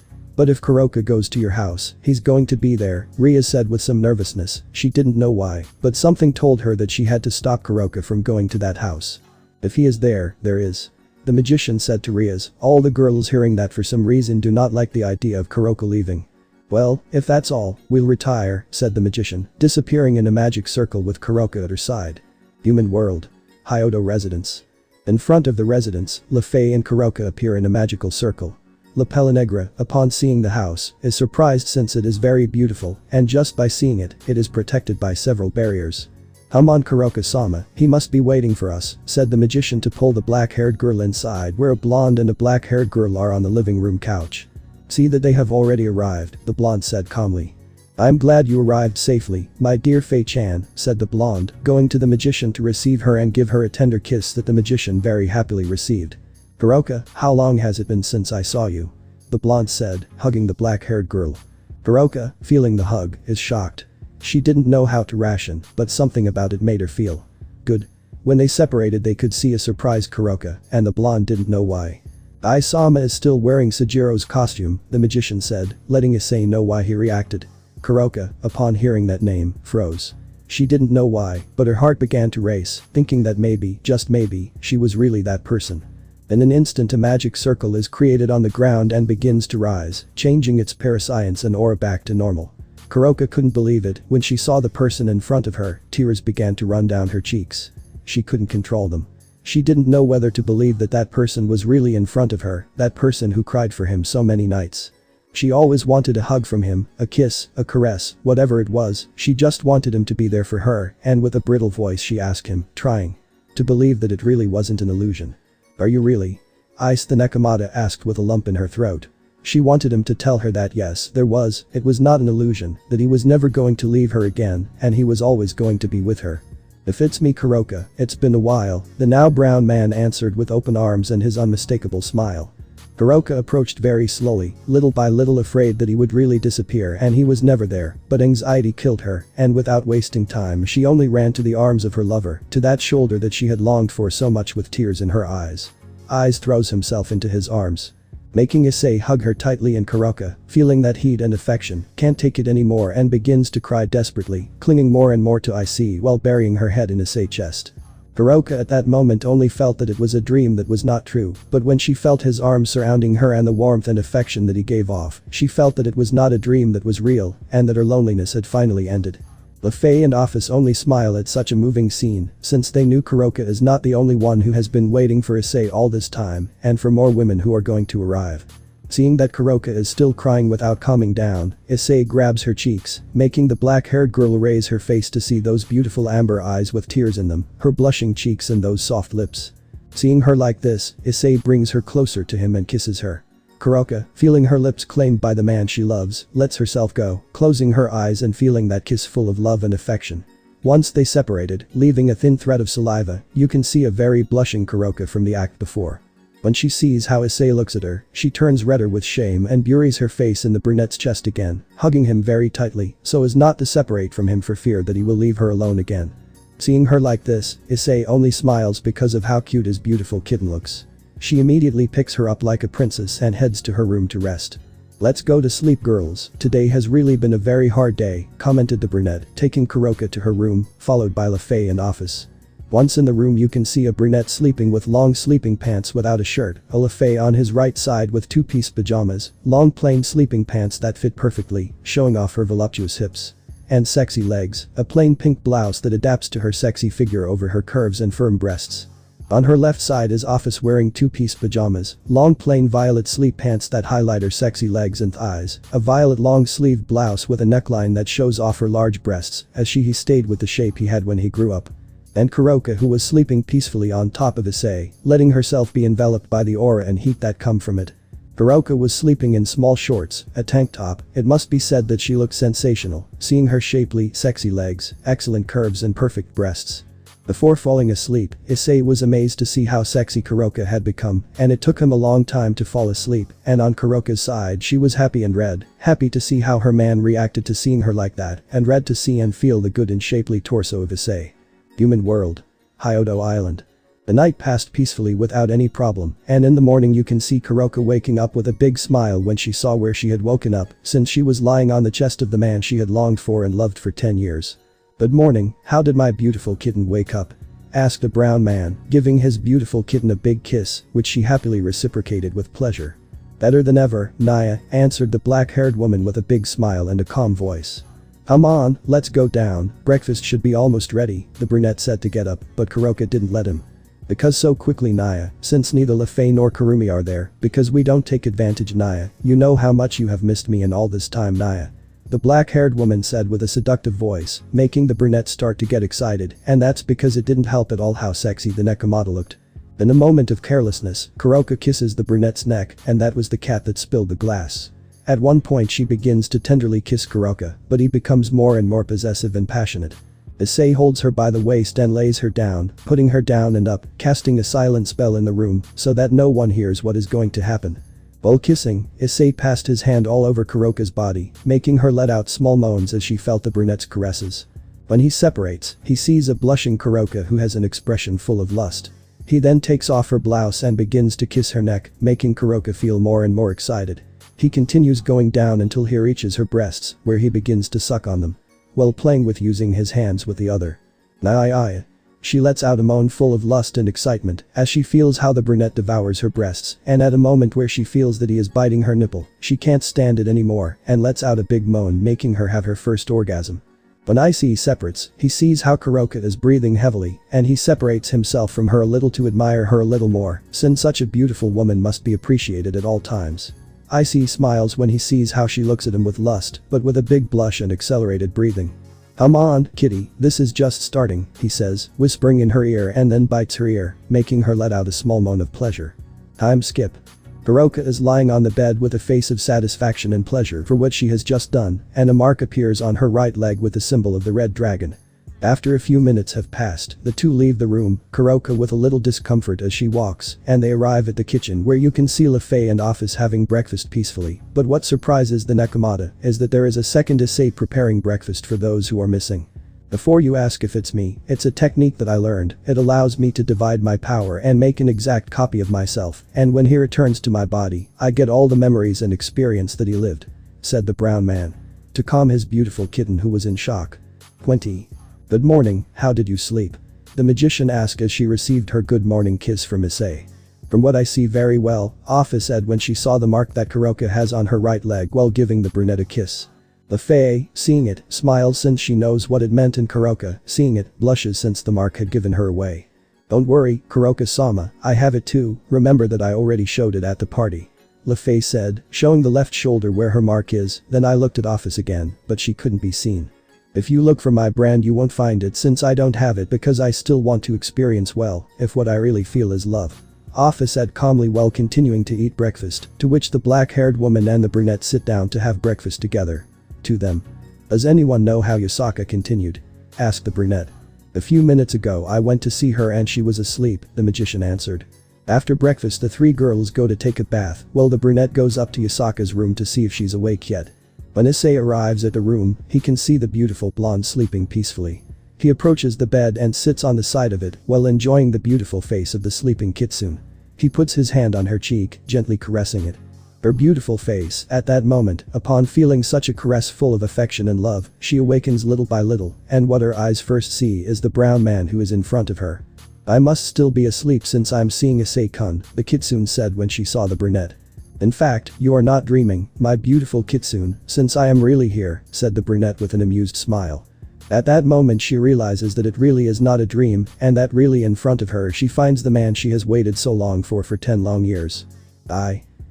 if Kuroka goes to your house, he's going to be there," Ria said with some nervousness. She didn't know why, but something told her that she had to stop Kuroka from going to that house. "If he is there, there is," the magician said to Riaz. All the girls hearing that for some reason do not like the idea of Kuroka leaving. "Well, if that's all, we'll retire," said the magician, disappearing in a magic circle with Kuroka at her side. Human world. Hyodo residence. In front of the residence, Lefei and Kuroka appear in a magical circle. La Pelinegra, upon seeing the house, is surprised since it is very beautiful, and just by seeing it, it is protected by several barriers. "Come on, Kuroka-sama, he must be waiting for us," said the magician to pull the black-haired girl inside where a blonde and a black-haired girl are on the living room couch. "See that they have already arrived," the blonde said calmly. "I'm glad you arrived safely, my dear Fei-chan," said the blonde, going to the magician to receive her and give her a tender kiss that the magician very happily received. "Kuroka, how long has it been since I saw you?" the blonde said, hugging the black-haired girl. Kuroka, feeling the hug, is shocked. She didn't know how to ration, but something about it made her feel good. When they separated they could see a surprised Kuroka, and the blonde didn't know why. "Issei is still wearing Sujiro's costume," the magician said, letting Issei know why he reacted. Kuroka, upon hearing that name, froze. She didn't know why, but her heart began to race, thinking that maybe, just maybe, she was really that person. In an instant a magic circle is created on the ground and begins to rise, changing its parascience and aura back to normal. Kuroka couldn't believe it when she saw the person in front of her, tears began to run down her cheeks. She couldn't control them. She didn't know whether to believe that that person was really in front of her, that person who cried for him so many nights. She always wanted a hug from him, a kiss, a caress, whatever it was, she just wanted him to be there for her, and with a brittle voice she asked him, trying to believe that it really wasn't an illusion. "Are you really?" Ice the Nekomata asked with a lump in her throat. She wanted him to tell her that yes, it was not an illusion, that he was never going to leave her again, and he was always going to be with her. "If it's me Kuroka, it's been a while," the now brown man answered with open arms and his unmistakable smile. Kuroka approached very slowly, little by little afraid that he would really disappear and he was never there, but anxiety killed her, and without wasting time she only ran to the arms of her lover, to that shoulder that she had longed for so much with tears in her eyes. Issei throws himself into his arms, making Issei hug her tightly, and Kuroka, feeling that heat and affection, can't take it anymore and begins to cry desperately, clinging more and more to Issei while burying her head in Issei's chest. Kuroka at that moment only felt that it was a dream that was not true, but when she felt his arms surrounding her and the warmth and affection that he gave off, she felt that it was not a dream that was real, and that her loneliness had finally ended. Lefei and Office only smile at such a moving scene, since they knew Kuroka is not the only one who has been waiting for Issei all this time, and for more women who are going to arrive. Seeing that Kuroka is still crying without calming down, Issei grabs her cheeks, making the black-haired girl raise her face to see those beautiful amber eyes with tears in them, her blushing cheeks and those soft lips. Seeing her like this, Issei brings her closer to him and kisses her. Kuroka, feeling her lips claimed by the man she loves, lets herself go, closing her eyes and feeling that kiss full of love and affection. Once they separated, leaving a thin thread of saliva, you can see a very blushing Kuroka from the act before. When she sees how Issei looks at her, she turns redder with shame and buries her face in the brunette's chest again, hugging him very tightly so as not to separate from him for fear that he will leave her alone again. Seeing her like this, Issei only smiles because of how cute his beautiful kitten looks. She immediately picks her up like a princess and heads to her room to rest. "Let's go to sleep, girls, today has really been a very hard day," commented the brunette, taking Kuroka to her room, followed by Lefei and Office. Once in the room you can see a brunette sleeping with long sleeping pants without a shirt, a Lefei on his right side with two-piece pajamas, long plain sleeping pants that fit perfectly, showing off her voluptuous hips and sexy legs, a plain pink blouse that adapts to her sexy figure over her curves and firm breasts. On her left side is Office wearing two-piece pajamas, long plain violet sleep pants that highlight her sexy legs and thighs, a violet long-sleeved blouse with a neckline that shows off her large breasts, as he stayed with the shape he had when he grew up. And Kuroka, who was sleeping peacefully on top of Issei, letting herself be enveloped by the aura and heat that come from it. Kuroka was sleeping in small shorts, a tank top. It must be said that she looked sensational, seeing her shapely, sexy legs, excellent curves and perfect breasts. Before falling asleep, Issei was amazed to see how sexy Kuroka had become, and it took him a long time to fall asleep, and on Kuroka's side she was happy and red, happy to see how her man reacted to seeing her like that, and red to see and feel the good and shapely torso of Issei. Human world. Hyodo Island. The night passed peacefully without any problem, and in the morning you can see Kuroka waking up with a big smile when she saw where she had woken up, since she was lying on the chest of the man she had longed for and loved for 10 years. "Good morning, how did my beautiful kitten wake up?" asked a brown man, giving his beautiful kitten a big kiss, which she happily reciprocated with pleasure. "Better than ever, Naya," answered the black-haired woman with a big smile and a calm voice. "Come on, let's go down, breakfast should be almost ready," the brunette said to get up, but Kuroka didn't let him. "Because so quickly, Naya, since neither Lefei nor Kurumi are there, because we don't take advantage, Naya, you know how much you have missed me in all this time, Naya," the black-haired woman said with a seductive voice, making the brunette start to get excited, and that's because it didn't help at all how sexy the Nekomata looked. In a moment of carelessness, Kuroka kisses the brunette's neck, and that was the cat that spilled the glass. At one point she begins to tenderly kiss Kuroka, but he becomes more and more possessive and passionate. Issei holds her by the waist and lays her down, putting her down and up, casting a silent spell in the room, so that no one hears what is going to happen. While kissing, Issei passed his hand all over Kuroka's body, making her let out small moans as she felt the brunette's caresses. When he separates, he sees a blushing Kuroka who has an expression full of lust. He then takes off her blouse and begins to kiss her neck, making Kuroka feel more and more excited. He continues going down until he reaches her breasts, where he begins to suck on them, while playing with using his hands with the other. "Naya." She lets out a moan full of lust and excitement as she feels how the brunette devours her breasts, and at a moment where she feels that he is biting her nipple, she can't stand it anymore and lets out a big moan, making her have her first orgasm. When Issei separates, he sees how Kuroka is breathing heavily, and he separates himself from her a little to admire her a little more, since such a beautiful woman must be appreciated at all times. Issei smiles when he sees how she looks at him with lust, but with a big blush and accelerated breathing. "Come on, kitty, this is just starting," he says, whispering in her ear, and then bites her ear, making her let out a small moan of pleasure. Time skip. Kuroka is lying on the bed with a face of satisfaction and pleasure for what she has just done, and a mark appears on her right leg with the symbol of the red dragon. After a few minutes have passed, the two leave the room, Kuroka with a little discomfort as she walks, and they arrive at the kitchen where you can see Lefei and Office having breakfast peacefully. But what surprises the Nekomata is that there is a second Issei preparing breakfast for those who are missing. Before you ask if it's me, it's a technique that I learned. It allows me to divide my power and make an exact copy of myself, and when he returns to my body, I get all the memories and experience that he lived," said the brown man. To calm his beautiful kitten who was in shock. 20. "Good morning, how did you sleep?" the magician asked as she received her good morning kiss from Issei. "From what I see very well," Office said when she saw the mark that Kuroka has on her right leg while giving the brunette a kiss. Lefei, seeing it, smiles since she knows what it meant, and Kuroka, seeing it, blushes since the mark had given her away. "Don't worry, Kuroka-sama, I have it too, remember that I already showed it at the party," Lefei said, showing the left shoulder where her mark is. Then I looked at Office again, but she couldn't be seen. "If you look for my brand you won't find it since I don't have it because I still want to experience if what I really feel is love," Office said calmly while continuing to eat breakfast, to which the black-haired woman and the brunette sit down to have breakfast together. To them. "Does anyone know how Yasaka continued?" asked the brunette. "A few minutes ago I went to see her and she was asleep," the magician answered. After breakfast the three girls go to take a bath while the brunette goes up to Yasaka's room to see if she's awake yet. When Issei arrives at the room, he can see the beautiful blonde sleeping peacefully. He approaches the bed and sits on the side of it while enjoying the beautiful face of the sleeping kitsune. He puts his hand on her cheek, gently caressing it. Her beautiful face, at that moment, upon feeling such a caress full of affection and love, she awakens little by little, and what her eyes first see is the brown man who is in front of her. "I must still be asleep since I'm seeing Issei-kun," the kitsune said when she saw the brunette. "In fact, you are not dreaming, my beautiful kitsune, since I am really here," said the brunette with an amused smile. At that moment she realizes that it really is not a dream, and that really in front of her she finds the man she has waited so long for 10 long years.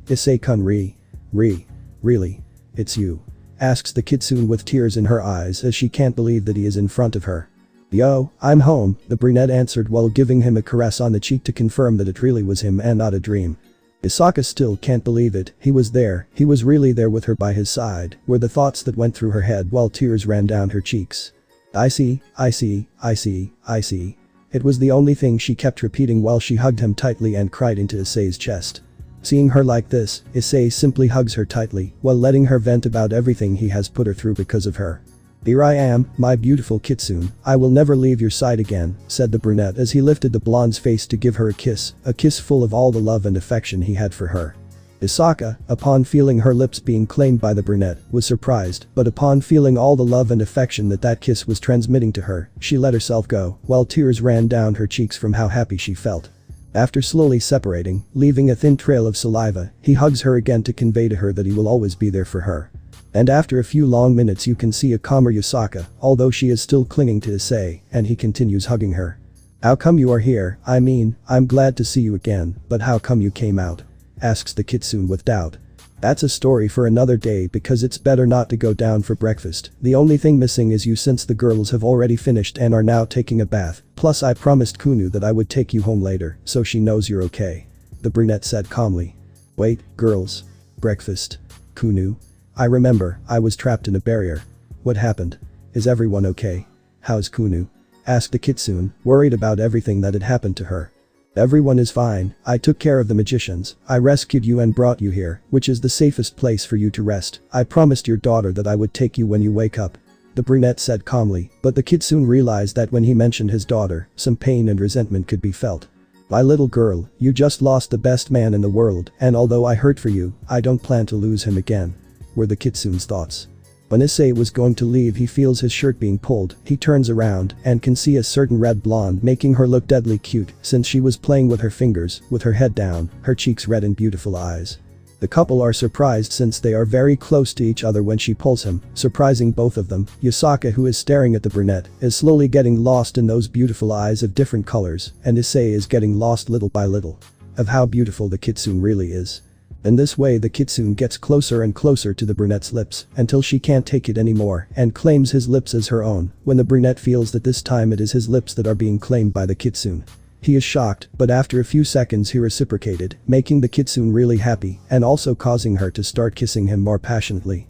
Issei-kun really? It's you?" asks the kitsune with tears in her eyes as she can't believe that he is in front of her. "Yo, I'm home," the brunette answered while giving him a caress on the cheek to confirm that it really was him and not a dream. Isaka still can't believe it, he was there, he was really there with her by his side, were the thoughts that went through her head while tears ran down her cheeks. I see. It was the only thing she kept repeating while she hugged him tightly and cried into Issei's chest. Seeing her like this, Issei simply hugs her tightly while letting her vent about everything he has put her through because of her. "Here I am, my beautiful kitsune, I will never leave your side again," said the brunette as he lifted the blonde's face to give her a kiss full of all the love and affection he had for her. Isaka, upon feeling her lips being claimed by the brunette, was surprised, but upon feeling all the love and affection that kiss was transmitting to her, she let herself go, while tears ran down her cheeks from how happy she felt. After slowly separating, leaving a thin trail of saliva, he hugs her again to convey to her that he will always be there for her. And after a few long minutes you can see a calmer Yasaka, although she is still clinging to Issei, and he continues hugging her. "How come you are here? I mean, I'm glad to see you again, but how come you came out?" asks the kitsune with doubt. "That's a story for another day because it's better not to go down for breakfast. The only thing missing is you since the girls have already finished and are now taking a bath, plus I promised Kunu that I would take you home later, so she knows you're okay," the brunette said calmly. "Wait, girls. Breakfast? Kunu? I remember, I was trapped in a barrier. What happened? Is everyone okay? How's Kunu?" asked the kitsune, worried about everything that had happened to her. "Everyone is fine, I took care of the magicians, I rescued you and brought you here, which is the safest place for you to rest. I promised your daughter that I would take you when you wake up," the brunette said calmly, but the kitsune realized that when he mentioned his daughter, some pain and resentment could be felt. "My little girl, you just lost the best man in the world, and although I hurt for you, I don't plan to lose him again," were the kitsune's thoughts. When Issei was going to leave he feels his shirt being pulled, he turns around and can see a certain red blonde making her look deadly cute since she was playing with her fingers, with her head down, her cheeks red and beautiful eyes. The couple are surprised since they are very close to each other when she pulls him, surprising both of them. Yasaka, who is staring at the brunette, is slowly getting lost in those beautiful eyes of different colors, and Issei is getting lost little by little of how beautiful the kitsune really is. In this way the kitsune gets closer and closer to the brunette's lips until she can't take it anymore and claims his lips as her own when the brunette feels that this time it is his lips that are being claimed by the kitsune. He is shocked, but after a few seconds he reciprocated, making the kitsune really happy and also causing her to start kissing him more passionately.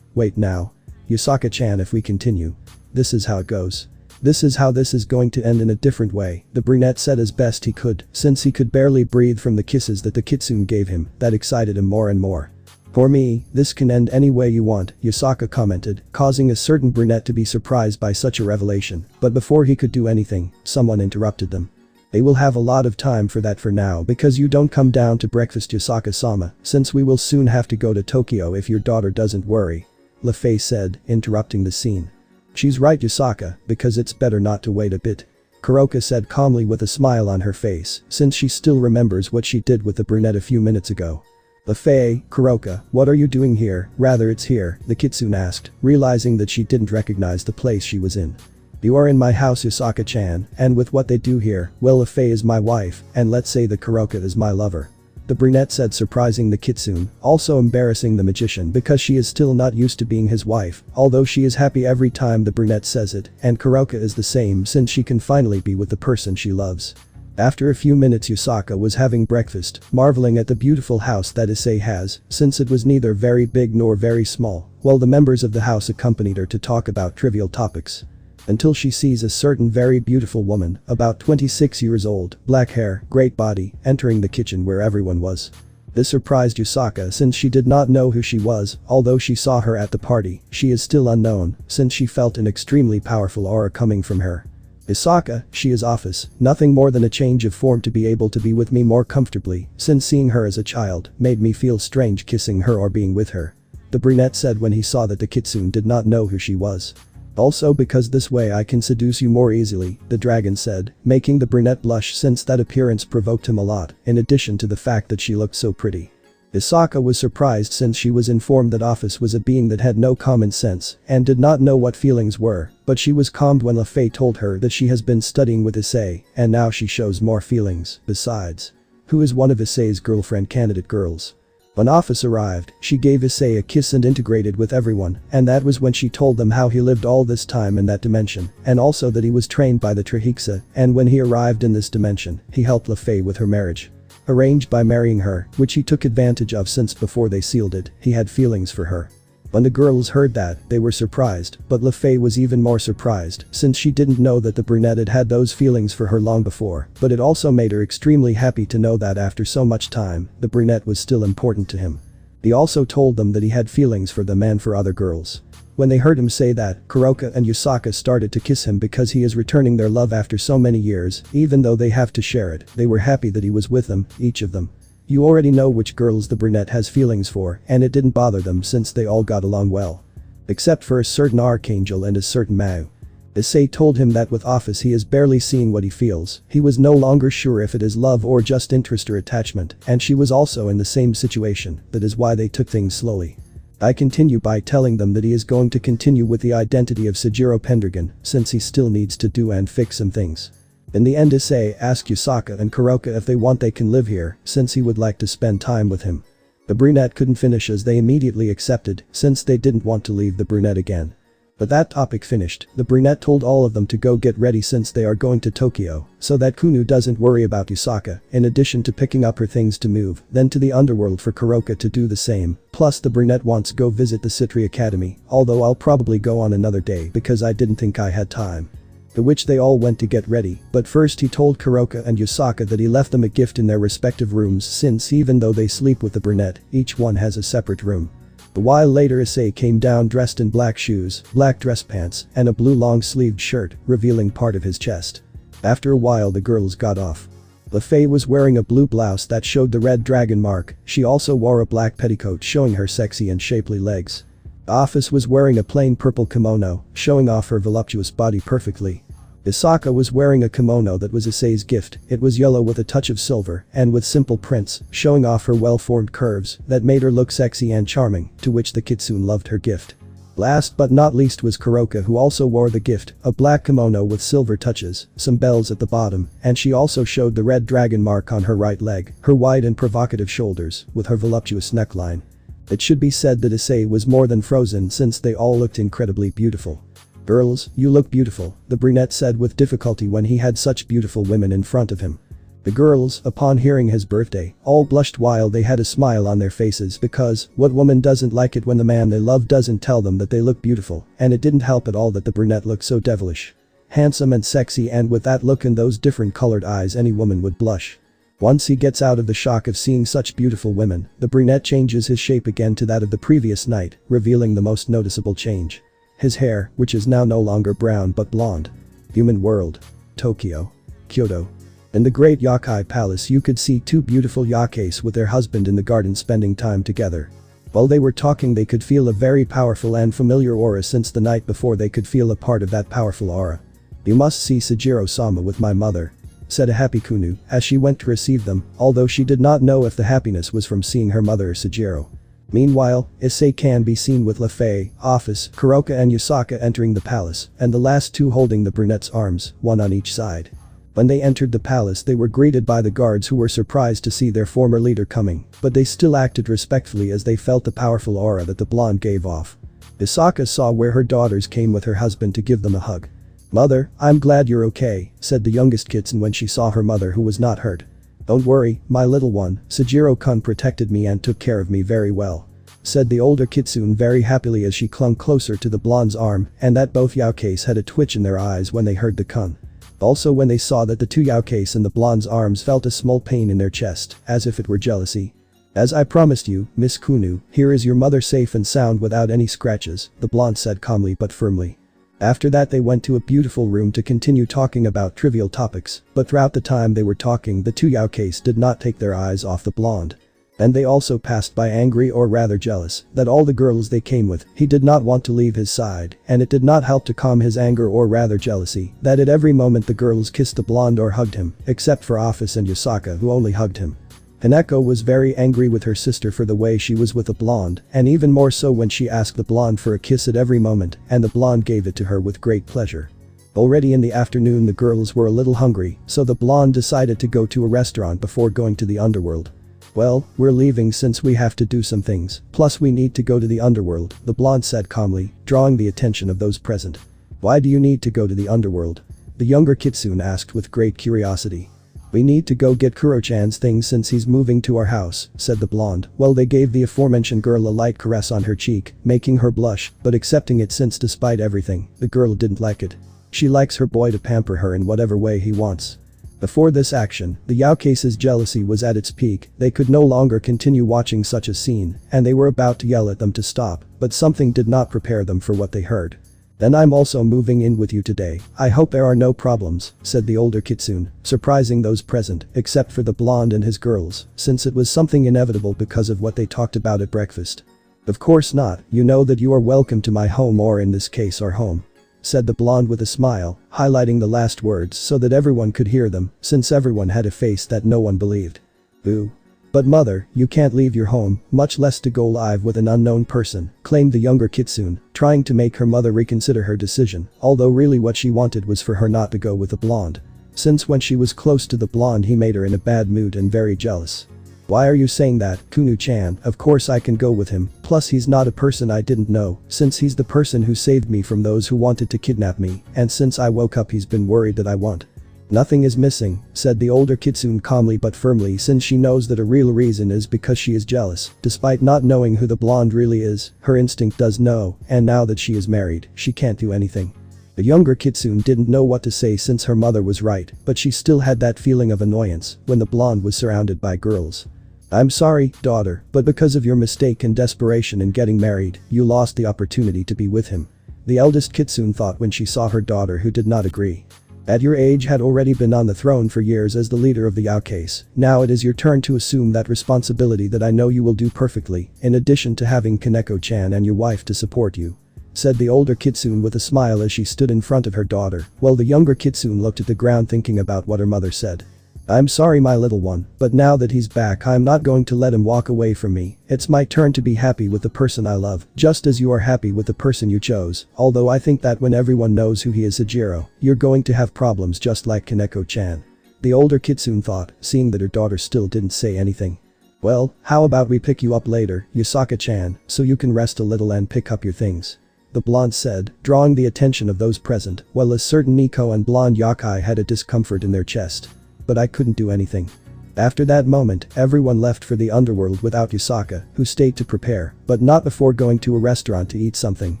Wait now. Yasaka-chan, if we continue, this is how it goes. This is how this is going to end in a different way, the brunette said as best he could, since he could barely breathe from the kisses that the kitsune gave him, that excited him more and more. For me, this can end any way you want, Yusaka commented, causing a certain brunette to be surprised by such a revelation, but before he could do anything, someone interrupted them. They will have a lot of time for that for now because you don't come down to breakfast Yusaka-sama, since we will soon have to go to Tokyo if your daughter doesn't worry. LeFei said, interrupting the scene. She's right Yusaka, because it's better not to wait a bit. Kuroka said calmly with a smile on her face, since she still remembers what she did with the brunette a few minutes ago. LeFei, Kuroka, what are you doing here? Rather it's here, the kitsune asked, realizing that she didn't recognize the place she was in. You are in my house Yusaka-chan, and with what they do here, well LeFei is my wife, and let's say that Kuroka is my lover. The brunette said surprising the kitsune, also embarrassing the magician because she is still not used to being his wife, although she is happy every time the brunette says it, and Kuroka is the same since she can finally be with the person she loves. After a few minutes Yusaka was having breakfast, marveling at the beautiful house that Issei has, since it was neither very big nor very small, while the members of the house accompanied her to talk about trivial topics. Until she sees a certain very beautiful woman, about 26 years old, black hair, great body, entering the kitchen where everyone was. This surprised Yusaka since she did not know who she was, although she saw her at the party, she is still unknown, since she felt an extremely powerful aura coming from her. Yusaka, she is office, nothing more than a change of form to be able to be with me more comfortably, since seeing her as a child made me feel strange kissing her or being with her. The brunette said when he saw that the kitsune did not know who she was. Also because this way I can seduce you more easily, the dragon said, making the brunette blush since that appearance provoked him a lot, in addition to the fact that she looked so pretty. Yusaka was surprised since she was informed that Office was a being that had no common sense and did not know what feelings were, but she was calmed when LeFei told her that she has been studying with Issei, and now she shows more feelings. Besides, who is one of Issei's girlfriend candidate girls? When Office arrived, she gave Issei a kiss and integrated with everyone, and that was when she told them how he lived all this time in that dimension, and also that he was trained by the Trihexa, and when he arrived in this dimension, he helped LeFei with her marriage. Arranged by marrying her, which he took advantage of since before they sealed it, he had feelings for her. When the girls heard that, they were surprised, but LeFei was even more surprised since she didn't know that the brunette had had those feelings for her long before, but it also made her extremely happy to know that after so much time, the brunette was still important to him. He also told them that he had feelings for them and for other girls. When they heard him say that, Kuroka and Yusaka started to kiss him because he is returning their love after so many years, even though they have to share it, they were happy that he was with them, each of them. You already know which girls the brunette has feelings for, and it didn't bother them since they all got along well. Except for a certain Archangel and a certain Mao. Issei told him that with Office he is barely seeing what he feels, he was no longer sure if it is love or just interest or attachment, and she was also in the same situation, that is why they took things slowly. I continue by telling them that he is going to continue with the identity of Sejiro Pendragon, since he still needs to do and fix some things. In the end Issei asked Yusaka and Kuroka if they want they can live here, since he would like to spend time with him. The brunette couldn't finish as they immediately accepted, since they didn't want to leave the brunette again. But that topic finished, the brunette told all of them to go get ready since they are going to Tokyo, so that Kunu doesn't worry about Yusaka, in addition to picking up her things to move, then to the underworld for Kuroka to do the same, plus the brunette wants to go visit the Citri Academy, although I'll probably go on another day because I didn't think I had time. To which they all went to get ready, but first he told Kuroka and Yusaka that he left them a gift in their respective rooms since even though they sleep with the brunette, each one has a separate room. A while later Issei came down dressed in black shoes, black dress pants, and a blue long-sleeved shirt, revealing part of his chest. After a while the girls got off. LeFei was wearing a blue blouse that showed the red dragon mark, she also wore a black petticoat showing her sexy and shapely legs. Office was wearing a plain purple kimono, showing off her voluptuous body perfectly. Yusaka was wearing a kimono that was Issei's gift, it was yellow with a touch of silver and with simple prints, showing off her well-formed curves that made her look sexy and charming, to which the kitsune loved her gift. Last but not least was Kuroka who also wore the gift, a black kimono with silver touches, some bells at the bottom, and she also showed the red dragon mark on her right leg, her wide and provocative shoulders, with her voluptuous neckline. It should be said that Issei was more than frozen since they all looked incredibly beautiful. Girls, you look beautiful, the brunette said with difficulty when he had such beautiful women in front of him. The girls, upon hearing his birthday, all blushed while they had a smile on their faces because what woman doesn't like it when the man they love doesn't tell them that they look beautiful, and it didn't help at all that the brunette looked so devilish. Handsome and sexy, and with that look and those different colored eyes any woman would blush. Once he gets out of the shock of seeing such beautiful women, the brunette changes his shape again to that of the previous night, revealing the most noticeable change. His hair, which is now no longer brown but blonde. Human world. Tokyo. Kyoto. In the great Yakai palace you could see two beautiful yakais with their husband in the garden spending time together. While they were talking they could feel a very powerful and familiar aura since the night before they could feel a part of that powerful aura. "You must see Sujiro-sama with my mother," said a happy Kunu as she went to receive them, although she did not know if the happiness was from seeing her mother or Sujiro. Meanwhile, Issei can be seen with Lefei, Office, Kuroka and Yusaka entering the palace, and the last two holding the brunette's arms, one on each side. When they entered the palace they were greeted by the guards who were surprised to see their former leader coming, but they still acted respectfully as they felt the powerful aura that the blonde gave off. Yusaka saw where her daughters came with her husband to give them a hug. "Mother, I'm glad you're okay," said the youngest kitsune when she saw her mother who was not hurt. "Don't worry, my little one, Sujiro-kun protected me and took care of me very well," said the older kitsune very happily as she clung closer to the blonde's arm, and that both yaokais had a twitch in their eyes when they heard the kun. Also when they saw that the two yaokais in the blonde's arms felt a small pain in their chest, as if it were jealousy. "As I promised you, Miss Kunu, here is your mother safe and sound without any scratches," the blonde said calmly but firmly. After that they went to a beautiful room to continue talking about trivial topics, but throughout the time they were talking the two yaokais did not take their eyes off the blonde. And they also passed by angry or rather jealous that all the girls they came with, he did not want to leave his side, and it did not help to calm his anger or rather jealousy that at every moment the girls kissed the blonde or hugged him, except for Office and Yusaka who only hugged him. Hineko was very angry with her sister for the way she was with the blonde, and even more so when she asked the blonde for a kiss at every moment, and the blonde gave it to her with great pleasure. Already in the afternoon the girls were a little hungry, so the blonde decided to go to a restaurant before going to the underworld. "Well, we're leaving since we have to do some things, plus we need to go to the underworld," the blonde said calmly, drawing the attention of those present. "Why do you need to go to the underworld?" the younger kitsune asked with great curiosity. "We need to go get Kuro-chan's things since he's moving to our house," said the blonde, while they gave the aforementioned girl a light caress on her cheek, making her blush, but accepting it since despite everything, the girl didn't like it. She likes her boy to pamper her in whatever way he wants. Before this action, the yaokai's jealousy was at its peak, they could no longer continue watching such a scene, and they were about to yell at them to stop, but something did not prepare them for what they heard. "Then I'm also moving in with you today, I hope there are no problems," said the older kitsune, surprising those present, except for the blonde and his girls, since it was something inevitable because of what they talked about at breakfast. "Of course not, you know that you are welcome to my home, or in this case our home," said the blonde with a smile, highlighting the last words so that everyone could hear them, since everyone had a face that no one believed. "Boo. But mother, you can't leave your home, much less to go live with an unknown person," claimed the younger kitsune, trying to make her mother reconsider her decision, although really what she wanted was for her not to go with the blonde. Since when she was close to the blonde he made her in a bad mood and very jealous. "Why are you saying that, Kunu-chan? Of course I can go with him, plus he's not a person I didn't know, since he's the person who saved me from those who wanted to kidnap me, and since I woke up he's been worried that I won't." "Nothing is missing," said the older kitsune calmly but firmly, since she knows that a real reason is because she is jealous. Despite not knowing who the blonde really is, her instinct does know, and now that she is married, she can't do anything. The younger kitsune didn't know what to say since her mother was right, but she still had that feeling of annoyance when the blonde was surrounded by girls. "I'm sorry, daughter, but because of your mistake and desperation in getting married, you lost the opportunity to be with him," the eldest kitsune thought when she saw her daughter who did not agree. "At your age had already been on the throne for years as the leader of the yaokais, now it is your turn to assume that responsibility that I know you will do perfectly, in addition to having Kaneko-chan and your wife to support you," said the older kitsune with a smile as she stood in front of her daughter, while the younger kitsune looked at the ground thinking about what her mother said. "I'm sorry my little one, but now that he's back I'm not going to let him walk away from me. It's my turn to be happy with the person I love, just as you are happy with the person you chose, although I think that when everyone knows who he is, Sujiro, you're going to have problems just like Kaneko-chan," the older kitsune thought, seeing that her daughter still didn't say anything. "Well, how about we pick you up later, Yusaka-chan, so you can rest a little and pick up your things," the blonde said, drawing the attention of those present, while a certain Nico and blonde yakai had a discomfort in their chest. but I couldn't do anything. After that moment, everyone left for the underworld without Yusaka, who stayed to prepare, but not before going to a restaurant to eat something,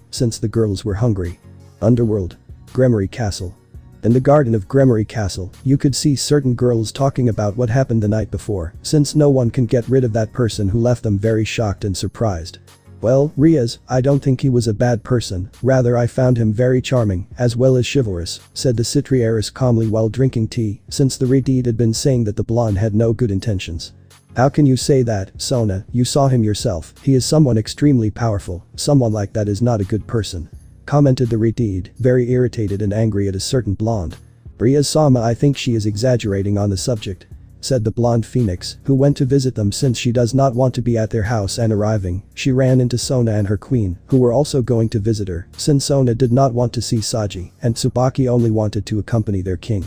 since the girls were hungry. Underworld. Gremory Castle. In the garden of Gremory Castle, you could see certain girls talking about what happened the night before, since no one can get rid of that person who left them very shocked and surprised. Well, Riaz, I don't think he was a bad person, rather I found him very charming, as well as chivalrous, said the Citri heiress calmly while drinking tea, since the Redeed had been saying that the blonde had no good intentions. How can you say that, Sona, you saw him yourself, he is someone extremely powerful, someone like that is not a good person. Commented the Redeed, very irritated and angry at a certain blonde. Riaz-sama, I think she is exaggerating on the subject, said the blonde phoenix, who went to visit them since she does not want to be at their house, and arriving, she ran into Sona and her queen, who were also going to visit her, since Sona did not want to see Saji, and Tsubaki only wanted to accompany their king.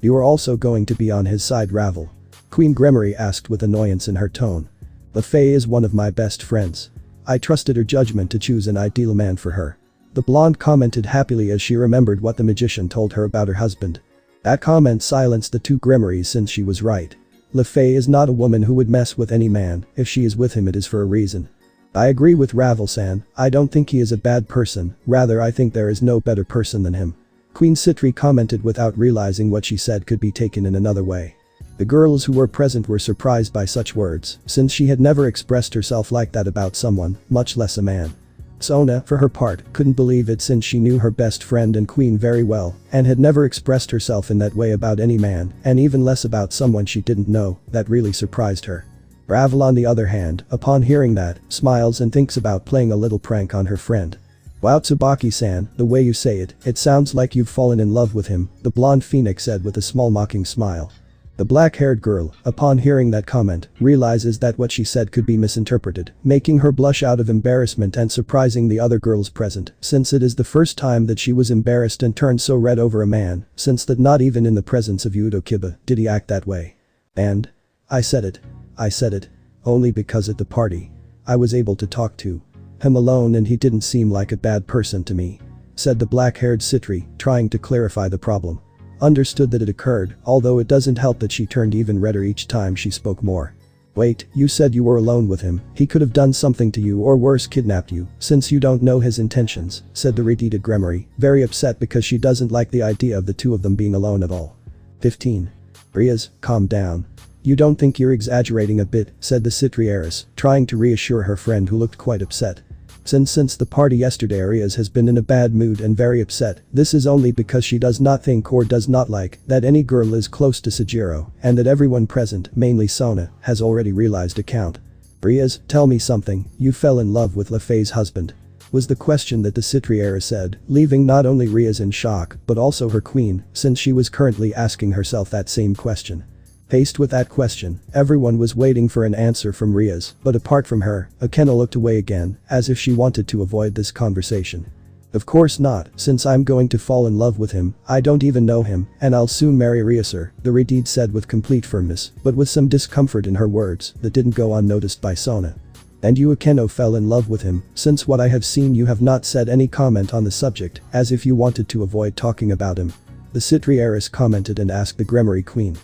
You are also going to be on his side, Ravel? Queen Gremory asked with annoyance in her tone. Lefay is one of my best friends. I trusted her judgment to choose an ideal man for her. The blonde commented happily as she remembered what the magician told her about her husband. That comment silenced the two Gremorys since she was right. Lefay is not a woman who would mess with any man, if she is with him it is for a reason. I agree with Ravel-san, I don't think he is a bad person, rather I think there is no better person than him. Queen Citri commented without realizing what she said could be taken in another way. The girls who were present were surprised by such words, since she had never expressed herself like that about someone, much less a man. Sona, for her part, couldn't believe it since she knew her best friend and queen very well, and had never expressed herself in that way about any man, and even less about someone she didn't know. That really surprised her. Ravel on the other hand, upon hearing that, smiles and thinks about playing a little prank on her friend. Wow, Tsubaki-san, the way you say it, it sounds like you've fallen in love with him, the blonde phoenix said with a small mocking smile. The black-haired girl, upon hearing that comment, realizes that what she said could be misinterpreted, making her blush out of embarrassment and surprising the other girls present, since it is the first time that she was embarrassed and turned so red over a man, since that not even in the presence of Yudo Kiba did he act that way. And? I said it. Only because at the party, I was able to talk to him alone and he didn't seem like a bad person to me, said the black-haired Citri, trying to clarify the problem. Understood that it occurred, although it doesn't help that she turned even redder each time she spoke more. Wait, you said you were alone with him, he could have done something to you or worse kidnapped you, since you don't know his intentions, said the redeeded Gremory, very upset because she doesn't like the idea of the two of them being alone at all. 15. Riaz, calm down. You don't think you're exaggerating a bit, said the Citri heiress, trying to reassure her friend who looked quite upset. Since the party yesterday Riaz has been in a bad mood and very upset, this is only because she does not think or does not like that any girl is close to Sejiro, and that everyone present, mainly Sona, has already realized a count. Riaz, tell me something, you fell in love with Lefay's husband? Was the question that the Citri heiress said, leaving not only Riaz in shock but also her queen, since she was currently asking herself that same question. Faced with that question, everyone was waiting for an answer from Riaz, but apart from her, Akena looked away again, as if she wanted to avoid this conversation. Of course not, since I'm going to fall in love with him, I don't even know him, and I'll soon marry Riaz, the Redeed said with complete firmness, but with some discomfort in her words that didn't go unnoticed by Sona. And you Akeno fell in love with him, since what I have seen you have not said any comment on the subject, as if you wanted to avoid talking about him. The Citri heiress commented and asked the Gremory queen.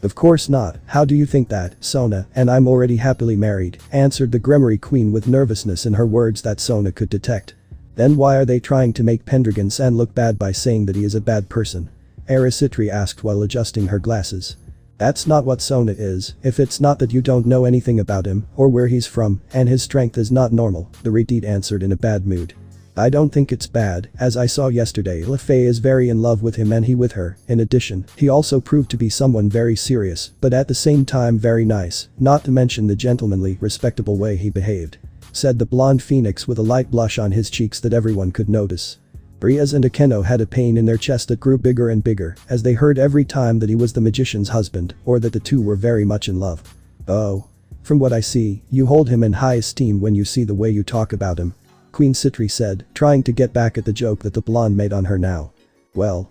Of course not, how do you think that, Sona, and I'm already happily married, answered the Gremory queen with nervousness in her words that Sona could detect. Then why are they trying to make Pendragon-san look bad by saying that he is a bad person? Heiress Citri asked while adjusting her glasses. That's not what Sona is, if it's not that you don't know anything about him, or where he's from, and his strength is not normal, the Redeed answered in a bad mood. I don't think it's bad, as I saw yesterday Lefay is very in love with him and he with her, in addition, he also proved to be someone very serious, but at the same time very nice, not to mention the gentlemanly, respectable way he behaved, said the blonde phoenix with a light blush on his cheeks that everyone could notice. Riaz and Akeno had a pain in their chest that grew bigger and bigger, as they heard every time that he was the magician's husband, or that the two were very much in love. Oh. From what I see, you hold him in high esteem when you see the way you talk about him, Queen Citri said, trying to get back at the joke that the blonde made on her now. Well,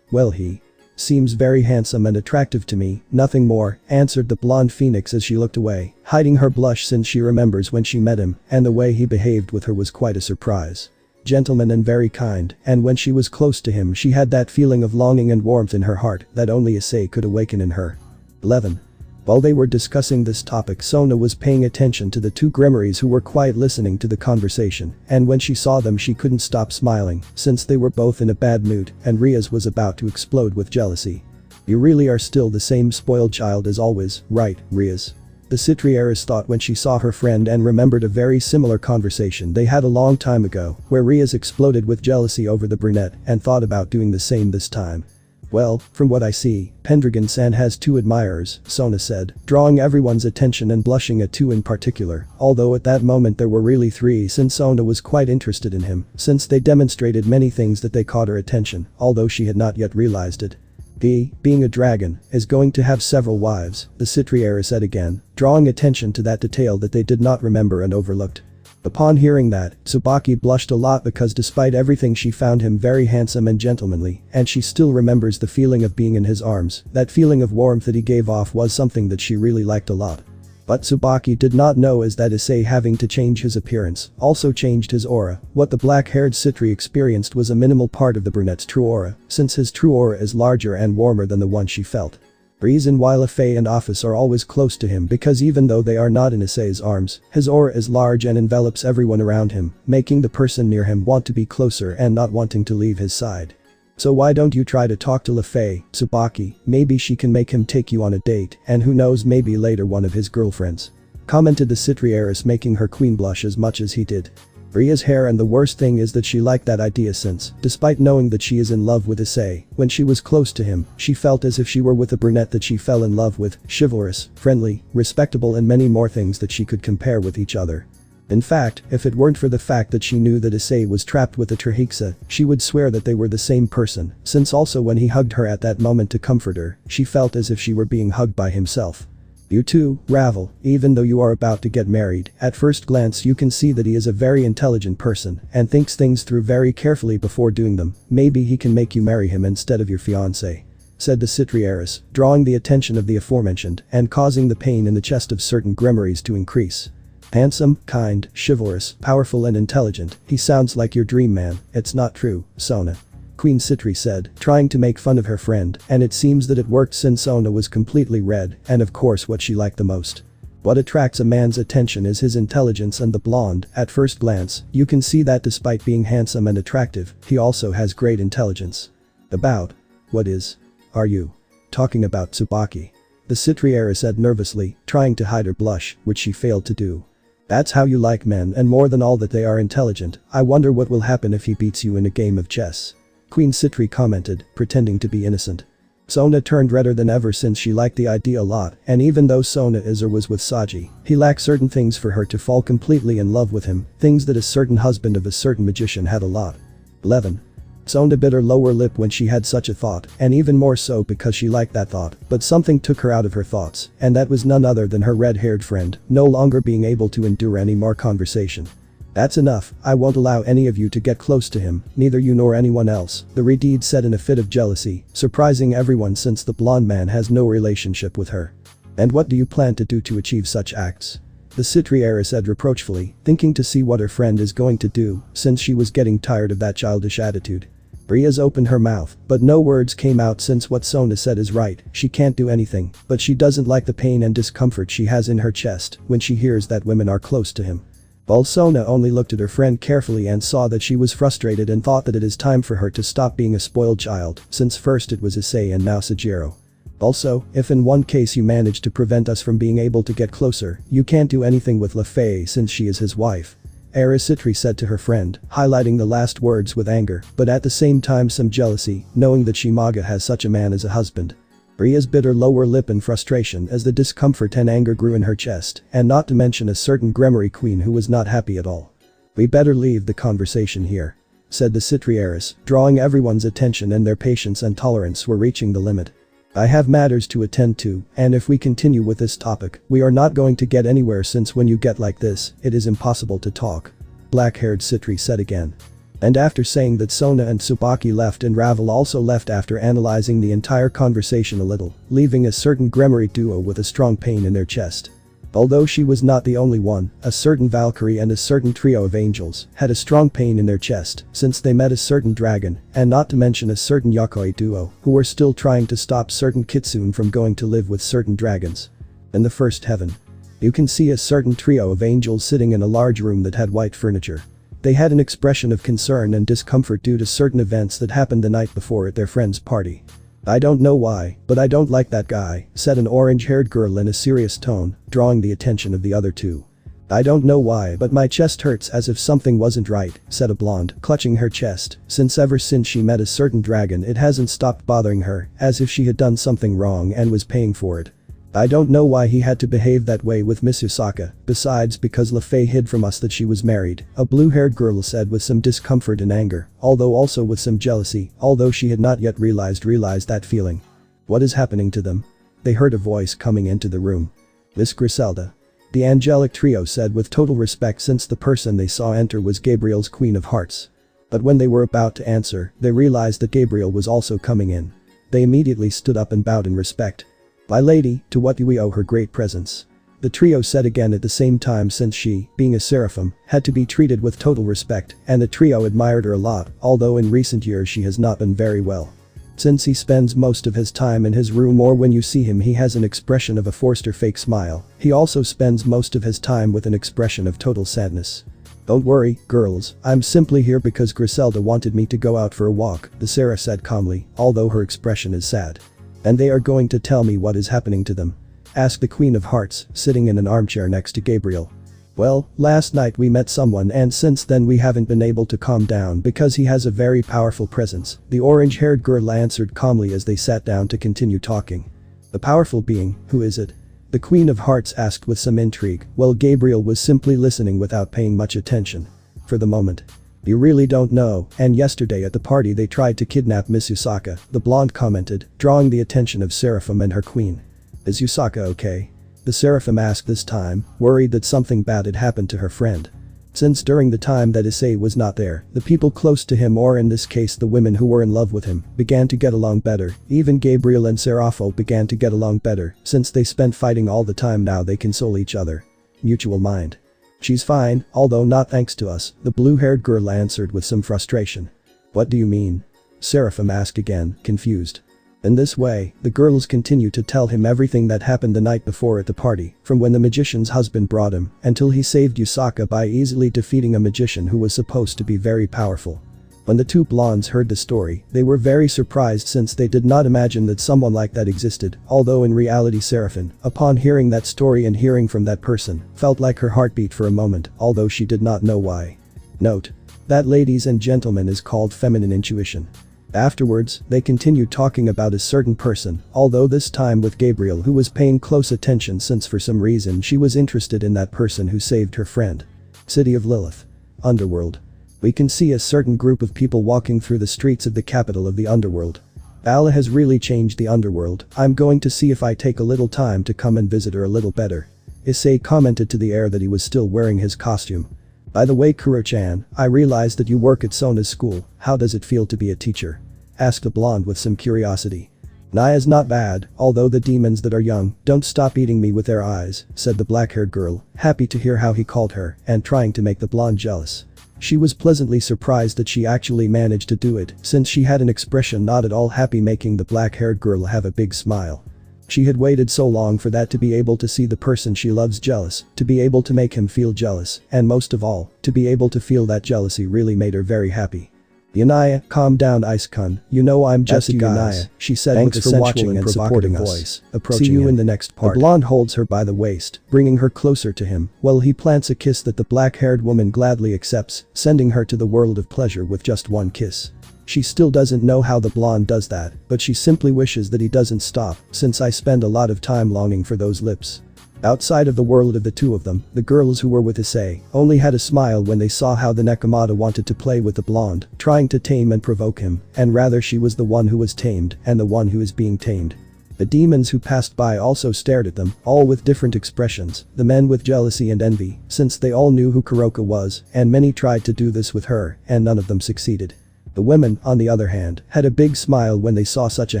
he seems very handsome and attractive to me, nothing more, answered the blonde phoenix as she looked away, hiding her blush since she remembers when she met him, and the way he behaved with her was quite a surprise. Gentleman and very kind, and when she was close to him she had that feeling of longing and warmth in her heart that only Issei could awaken in her. 11. While they were discussing this topic, Sona was paying attention to the two grimoires who were quiet listening to the conversation, and when she saw them she couldn't stop smiling, since they were both in a bad mood and Riaz was about to explode with jealousy. You really are still the same spoiled child as always, right, Riaz? The Trihexa thought when she saw her friend and remembered a very similar conversation they had a long time ago, where Riaz exploded with jealousy over the brunette and thought about doing the same this time. Well, from what I see, Pendragon-san has two admirers, Sona said, drawing everyone's attention and blushing at two in particular, although at that moment there were really three since Sona was quite interested in him, since they demonstrated many things that they caught her attention, although she had not yet realized it. Being a dragon, is going to have several wives, the Trihexa said again, drawing attention to that detail that they did not remember and overlooked. Upon hearing that, Tsubaki blushed a lot because despite everything she found him very handsome and gentlemanly, and she still remembers the feeling of being in his arms, that feeling of warmth that he gave off was something that she really liked a lot. But Tsubaki did not know is that Issei having to change his appearance also changed his aura. What the black-haired Citri experienced was a minimal part of the brunette's true aura, since his true aura is larger and warmer than the one she felt. Reason why Lefei and Office are always close to him because even though they are not in Issei's arms, his aura is large and envelops everyone around him, making the person near him want to be closer and not wanting to leave his side. So why don't you try to talk to Lefei, Tsubaki, maybe she can make him take you on a date and who knows maybe later one of his girlfriends. Commented the Trihexa making her queen blush as much as he did. Ria's hair and the worst thing is that she liked that idea since, despite knowing that she is in love with Issei, when she was close to him, she felt as if she were with a brunette that she fell in love with, chivalrous, friendly, respectable and many more things that she could compare with each other. In fact, if it weren't for the fact that she knew that Issei was trapped with the Trihexa, she would swear that they were the same person, since also when he hugged her at that moment to comfort her, she felt as if she were being hugged by himself. You too, Ravel, even though you are about to get married, at first glance you can see that he is a very intelligent person and thinks things through very carefully before doing them, maybe he can make you marry him instead of your fiancé. Said the Trihexa, drawing the attention of the aforementioned and causing the pain in the chest of certain grimoires to increase. Handsome, kind, chivalrous, powerful and intelligent, he sounds like your dream man, it's not true, Sona. Queen Citri said, trying to make fun of her friend, and it seems that it worked since Sona was completely red and of course what she liked the most. What attracts a man's attention is his intelligence and the blonde, at first glance, you can see that despite being handsome and attractive, he also has great intelligence. About? What is? Are you? Talking about Tsubaki? The Trihexa said nervously, trying to hide her blush, which she failed to do. That's how you like men and more than all that they are intelligent, I wonder what will happen if he beats you in a game of chess. Queen Citri commented, pretending to be innocent. Sona turned redder than ever since she liked the idea a lot, and even though Sona is or was with Saji, he lacked certain things for her to fall completely in love with him, things that a certain husband of a certain magician had a lot. 11. Sona bit her lower lip when she had such a thought, and even more so because she liked that thought, but something took her out of her thoughts, and that was none other than her red-haired friend, no longer being able to endure any more conversation. That's enough, I won't allow any of you to get close to him, neither you nor anyone else, the Redeed said in a fit of jealousy, surprising everyone since the blonde man has no relationship with her. And what do you plan to do to achieve such acts? The Trihexa said reproachfully, thinking to see what her friend is going to do, since she was getting tired of that childish attitude. Riaz opened her mouth, but no words came out since what Sona said is right, she can't do anything, but she doesn't like the pain and discomfort she has in her chest when she hears that women are close to him. While Sona only looked at her friend carefully and saw that she was frustrated and thought that it is time for her to stop being a spoiled child, since first it was Issei and now Sajiro. Also, if in one case you manage to prevent us from being able to get closer, you can't do anything with Lefei since she is his wife. Citri said to her friend, highlighting the last words with anger, but at the same time some jealousy, knowing that Shimaga has such a man as a husband. Riaz bit her lower lip in frustration as the discomfort and anger grew in her chest, and not to mention a certain grimoire queen who was not happy at all. We better leave the conversation here. Said the Trihexa, drawing everyone's attention and their patience and tolerance were reaching the limit. I have matters to attend to, and if we continue with this topic, we are not going to get anywhere since when you get like this, it is impossible to talk. Black-haired Citri said again. And after saying that Sona and Tsubaki left and Ravel also left after analyzing the entire conversation a little, leaving a certain grimoire duo with a strong pain in their chest. Although she was not the only one, a certain Valkyrie and a certain trio of angels had a strong pain in their chest since they met a certain dragon, and not to mention a certain Yokoi duo who were still trying to stop certain kitsune from going to live with certain dragons. In the first heaven, you can see a certain trio of angels sitting in a large room that had white furniture. They had an expression of concern and discomfort due to certain events that happened the night before at their friend's party. "I don't know why, but I don't like that guy," said an orange-haired girl in a serious tone, drawing the attention of the other two. "I don't know why, but my chest hurts as if something wasn't right," said a blonde, clutching her chest, since ever since she met a certain dragon it hasn't stopped bothering her, as if she had done something wrong and was paying for it. "I don't know why he had to behave that way with Miss Usaka, besides because LaFay hid from us that she was married," a blue-haired girl said with some discomfort and anger, although also with some jealousy, although she had not yet realized that feeling. "What is happening to them?" They heard a voice coming into the room. "Miss Griselda," the angelic trio said with total respect since the person they saw enter was Gabriel's Queen of Hearts. But when they were about to answer, they realized that Gabriel was also coming in. They immediately stood up and bowed in respect. "My lady, to what do we owe her great presence?" the trio said again at the same time since she, being a seraphim, had to be treated with total respect, and the trio admired her a lot, although in recent years she has not been very well. Since he spends most of his time in his room or when you see him he has an expression of a forced or fake smile, he also spends most of his time with an expression of total sadness. "Don't worry, girls, I'm simply here because Griselda wanted me to go out for a walk," the Seraph said calmly, although her expression is sad. "And they are going to tell me what is happening to them?" asked the Queen of Hearts, sitting in an armchair next to Gabriel. "Well, last night we met someone and since then we haven't been able to calm down because he has a very powerful presence," the orange-haired girl answered calmly as they sat down to continue talking. "The powerful being, who is it?" the Queen of Hearts asked with some intrigue, while Gabriel was simply listening without paying much attention. "For the moment. You really don't know, and yesterday at the party they tried to kidnap Miss Usaka," the blonde commented, drawing the attention of Seraphim and her queen. "Is Usaka okay?" the Seraphim asked this time, worried that something bad had happened to her friend. Since during the time that Issei was not there, the people close to him or in this case the women who were in love with him, began to get along better, even Gabriel and Serapho began to get along better, since they spent fighting all the time now they console each other. Mutual mind. "She's fine, although not thanks to us," the blue-haired girl answered with some frustration. "What do you mean?" Seraphim asked again, confused. In this way, the girls continued to tell him everything that happened the night before at the party, from when the magician's husband brought him, until he saved Usaka by easily defeating a magician who was supposed to be very powerful. When the two blondes heard the story, they were very surprised since they did not imagine that someone like that existed, although in reality Seraphim, upon hearing that story and hearing from that person, felt like her heart beat for a moment, although she did not know why. Note. That, ladies and gentlemen, is called feminine intuition. Afterwards, they continued talking about a certain person, although this time with Gabriel who was paying close attention since for some reason she was interested in that person who saved her friend. City of Lilith. Underworld. We can see a certain group of people walking through the streets of the capital of the underworld. Allah has really changed the underworld. I'm going to see if I take a little time to come and visit her a little better. Issei commented to the air that he was still wearing his costume. By the way, Kuro-chan, I realized that you work at Sona's school. How does it feel to be a teacher? Asked the blonde with some curiosity. Naya's not bad, although the demons that are young don't stop eating me with their eyes, said the black-haired girl, happy to hear how he called her and trying to make the blonde jealous. She was pleasantly surprised that she actually managed to do it since she had an expression not at all happy, making the black-haired girl have a big smile. She had waited so long for that, to be able to see the person she loves jealous, to be able to make him feel jealous, and most of all, to be able to feel that jealousy really made her very happy. Yanaya, calm down Ice-kun, you know I'm just a guy, she said. Thanks with a for watching and supporting voice. Approaching See you him. In the next part. The blonde holds her by the waist, bringing her closer to him, while he plants a kiss that the black-haired woman gladly accepts, sending her to the world of pleasure with just one kiss. She still doesn't know how the blonde does that, but she simply wishes that he doesn't stop, since I spend a lot of time longing for those lips. Outside of the world of the two of them, the girls who were with Issei only had a smile when they saw how the Nekomata wanted to play with the blonde, trying to tame and provoke him, and rather she was the one who was tamed and the one who is being tamed. The demons who passed by also stared at them, all with different expressions, the men with jealousy and envy, since they all knew who Kuroka was, and many tried to do this with her, and none of them succeeded. The women, on the other hand, had a big smile when they saw such a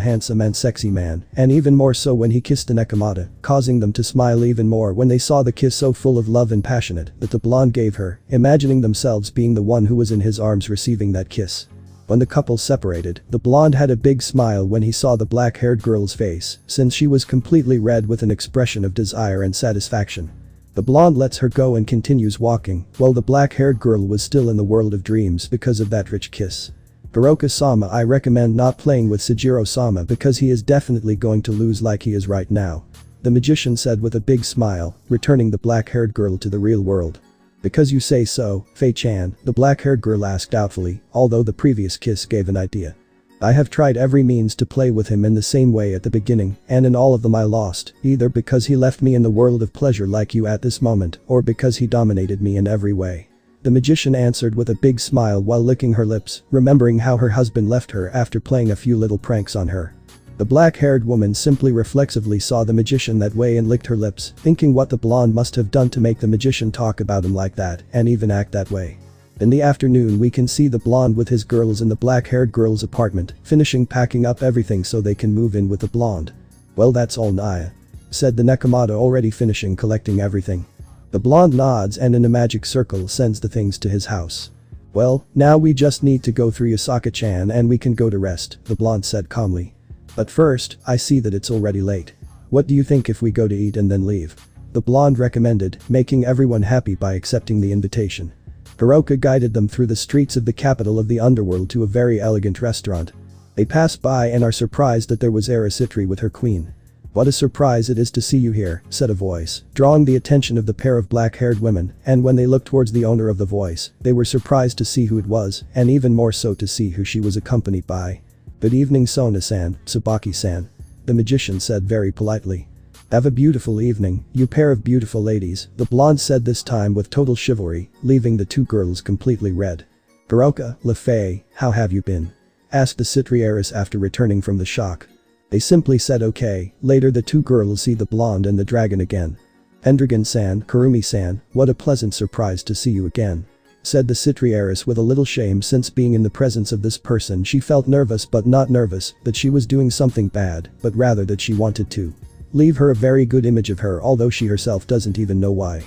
handsome and sexy man, and even more so when he kissed the Nekomata, causing them to smile even more when they saw the kiss so full of love and passionate that the blonde gave her, imagining themselves being the one who was in his arms receiving that kiss. When the couple separated, the blonde had a big smile when he saw the black-haired girl's face, since she was completely red with an expression of desire and satisfaction. The blonde lets her go and continues walking, while the black-haired girl was still in the world of dreams because of that rich kiss. Hiroka-sama, I recommend not playing with Sujiro-sama because he is definitely going to lose like he is right now. The magician said with a big smile, returning the black-haired girl to the real world. Because you say so, Fei-chan, the black-haired girl asked doubtfully, although the previous kiss gave an idea. I have tried every means to play with him in the same way at the beginning, and in all of them I lost, either because he left me in the world of pleasure like you at this moment, or because he dominated me in every way. The magician answered with a big smile while licking her lips, remembering how her husband left her after playing a few little pranks on her. The black-haired woman simply reflexively saw the magician that way and licked her lips, thinking what the blonde must have done to make the magician talk about him like that and even act that way. In the afternoon we can see the blonde with his girls in the black-haired girl's apartment, finishing packing up everything so they can move in with the blonde. Well, that's all, Naya, said the Nekomata, already finishing collecting everything. The blonde nods and in a magic circle sends the things to his house. Well, now we just need to go through Yasaka-chan and we can go to rest, the blonde said calmly. But first, I see that it's already late. What do you think if we go to eat and then leave? The blonde recommended, making everyone happy by accepting the invitation. Hiroka guided them through the streets of the capital of the underworld to a very elegant restaurant. They pass by and are surprised that there was Issei with her queen. What a surprise it is to see you here, said a voice, drawing the attention of the pair of black-haired women, and when they looked towards the owner of the voice, they were surprised to see who it was, and even more so to see who she was accompanied by. Good evening, Sona-san, Tsubaki-san, the magician said very politely. Have a beautiful evening, you pair of beautiful ladies, the blonde said this time with total chivalry, leaving the two girls completely red. Hiroka, LeFei, how have you been? Asked the Citri heiress after returning from the shock. They simply said okay. Later the two girls see the blonde and the dragon again. Pendragon-san, Kurumi-san, what a pleasant surprise to see you again, said the Citri heiress with a little shame, since being in the presence of this person she felt nervous, but not nervous that she was doing something bad, but rather that she wanted to leave her a very good image of her, although she herself doesn't even know why.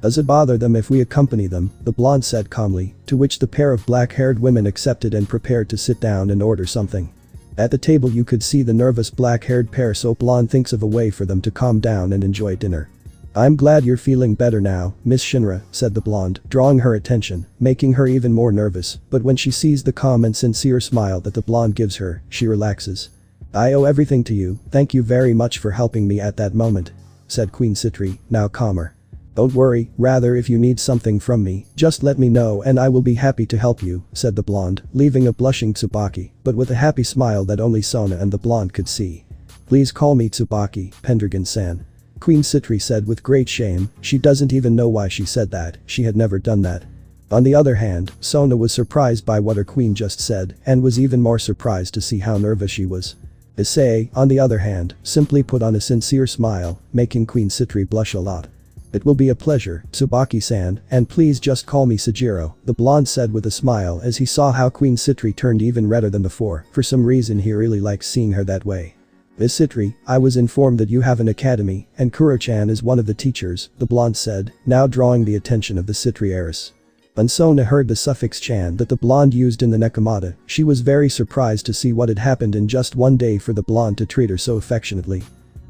Does it bother them if we accompany them? The blonde said calmly, to which the pair of black-haired women accepted and prepared to sit down and order something. At the table you could see the nervous black-haired pair, so blonde thinks of a way for them to calm down and enjoy dinner. I'm glad you're feeling better now, Miss Shinra, said the blonde, drawing her attention, making her even more nervous, but when she sees the calm and sincere smile that the blonde gives her, she relaxes. I owe everything to you, thank you very much for helping me at that moment, said Queen Citri, now calmer. Don't worry, rather if you need something from me, just let me know and I will be happy to help you, said the blonde, leaving a blushing Tsubaki, but with a happy smile that only Sona and the blonde could see. Please call me Tsubaki, Pendragon-san, Queen Citri said with great shame. She doesn't even know why she said that, she had never done that. On the other hand, Sona was surprised by what her queen just said and was even more surprised to see how nervous she was. Issei, on the other hand, simply put on a sincere smile, making Queen Citri blush a lot. It will be a pleasure, Tsubaki-san, and please just call me Sujiro, the blonde said with a smile as he saw how Queen Citri turned even redder than before. For some reason he really likes seeing her that way. Miss Citri, I was informed that you have an academy, and Kuro-chan is one of the teachers, the blonde said, now drawing the attention of the Citri heiress. When Sona heard the suffix chan that the blonde used in the Nekomata, she was very surprised to see what had happened in just one day for the blonde to treat her so affectionately.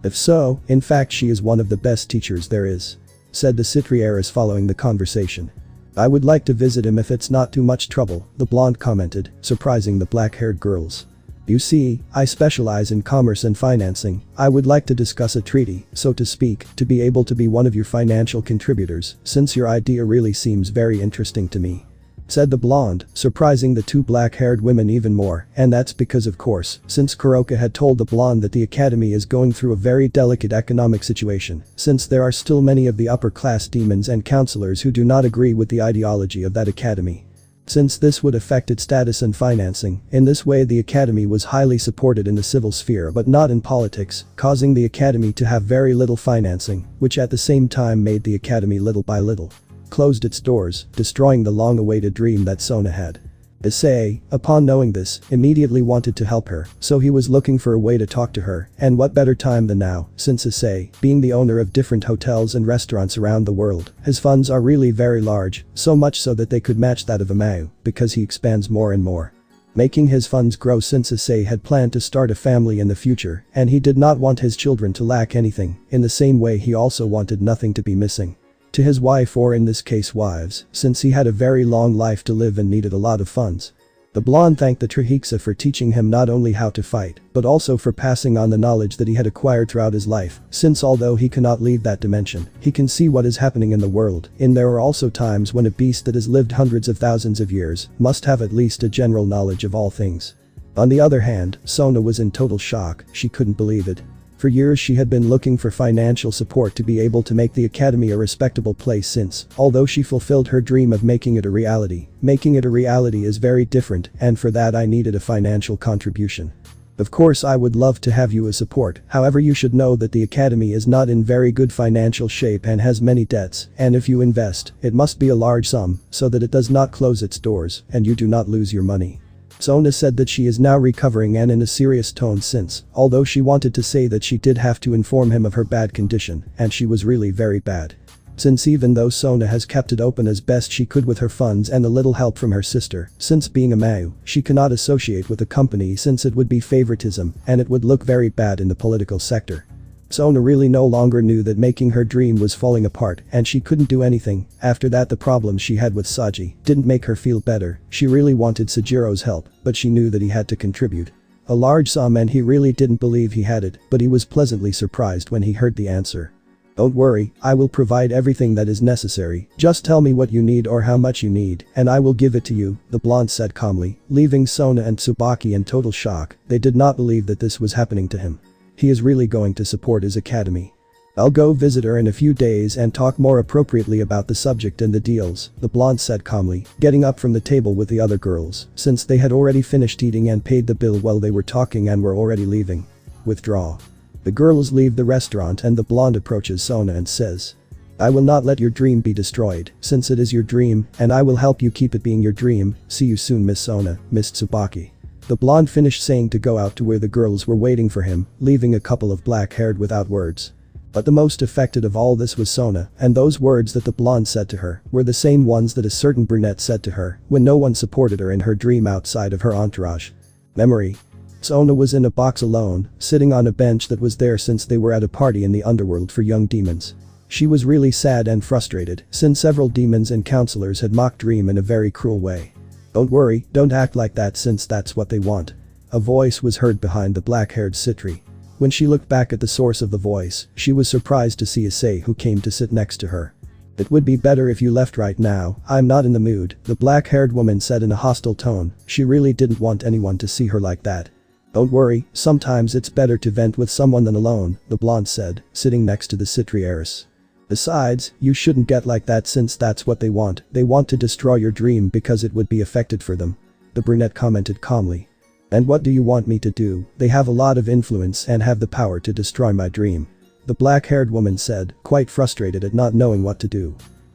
If so, in fact she is one of the best teachers there is, said the Citri heiress following the conversation. I would like to visit him if it's not too much trouble, the blonde commented, surprising the black-haired girls. You see, I specialize in commerce and financing. I would like to discuss a treaty, so to speak, to be able to be one of your financial contributors, since your idea really seems very interesting to me, said the blonde, surprising the two black-haired women even more, and that's because of course, since Kuroka had told the blonde that the academy is going through a very delicate economic situation, since there are still many of the upper-class demons and counselors who do not agree with the ideology of that academy, since this would affect its status and financing. In this way the academy was highly supported in the civil sphere but not in politics, causing the academy to have very little financing, which at the same time made the academy little by little closed its doors, destroying the long-awaited dream that Sona had. Issei, upon knowing this, immediately wanted to help her, so he was looking for a way to talk to her, and what better time than now, since Issei, being the owner of different hotels and restaurants around the world, his funds are really very large, so much so that they could match that of a Mao, because he expands more and more. Making his funds grow since Issei had planned to start a family in the future, and he did not want his children to lack anything, in the same way he also wanted nothing to be missing. To his wife, or in this case wives, since he had a very long life to live and needed a lot of funds. The blonde thanked the Trihexa for teaching him not only how to fight, but also for passing on the knowledge that he had acquired throughout his life, since although he cannot leave that dimension, he can see what is happening in the world, and there are also times when a beast that has lived hundreds of thousands of years must have at least a general knowledge of all things. On the other hand, Sona was in total shock, she couldn't believe it. For years she had been looking for financial support to be able to make the academy a respectable place since, although she fulfilled her dream of making it a reality is very different, and for that I needed a financial contribution. Of course I would love to have you as support, however you should know that the academy is not in very good financial shape and has many debts, and if you invest, it must be a large sum, so that it does not close its doors, and you do not lose your money. Sona said that she is now recovering and in a serious tone since, although she wanted to say that she did have to inform him of her bad condition, and she was really very bad. Since even though Sona has kept it open as best she could with her funds and a little help from her sister, since being a Mao, she cannot associate with the company since it would be favoritism and it would look very bad in the political sector. Sona really no longer knew that making her dream was falling apart and she couldn't do anything. After that, the problems she had with Saji didn't make her feel better. She really wanted Sajiro's help, but she knew that he had to contribute a large sum and he really didn't believe he had it, but he was pleasantly surprised when he heard the answer. Don't worry, I will provide everything that is necessary, just tell me what you need or how much you need, and I will give it to you, the blonde said calmly, leaving Sona and Tsubaki in total shock. They did not believe that this was happening to him. He is really going to support his academy. I'll go visit her in a few days and talk more appropriately about the subject and the deals, the blonde said calmly, getting up from the table with the other girls, since they had already finished eating and paid the bill while they were talking and were already leaving. Withdraw. The girls leave the restaurant and the blonde approaches Sona and says, I will not let your dream be destroyed, since it is your dream, and I will help you keep it being your dream. See you soon, Miss Sona, Miss Tsubaki. The blonde finished saying to go out to where the girls were waiting for him, leaving a couple of black-haired without words. But the most affected of all this was Sona, and those words that the blonde said to her were the same ones that a certain brunette said to her when no one supported her in her dream outside of her entourage. Memory. Sona was in a box alone, sitting on a bench that was there since they were at a party in the underworld for young demons. She was really sad and frustrated since several demons and counselors had mocked Dream in a very cruel way. Don't worry, don't act like that since that's what they want. A voice was heard behind the black-haired Citri. When she looked back at the source of the voice, she was surprised to see Issei, who came to sit next to her. It would be better if you left right now, I'm not in the mood, the black-haired woman said in a hostile tone. She really didn't want anyone to see her like that. Don't worry, sometimes it's better to vent with someone than alone, the blonde said, sitting next to the Citri heiress. Besides, you shouldn't get like that since that's what they want to destroy your dream because it would be affected for them. The brunette commented calmly. And what do you want me to do? They have a lot of influence and have the power to destroy my dream. The black-haired woman said, quite frustrated at not knowing what to do.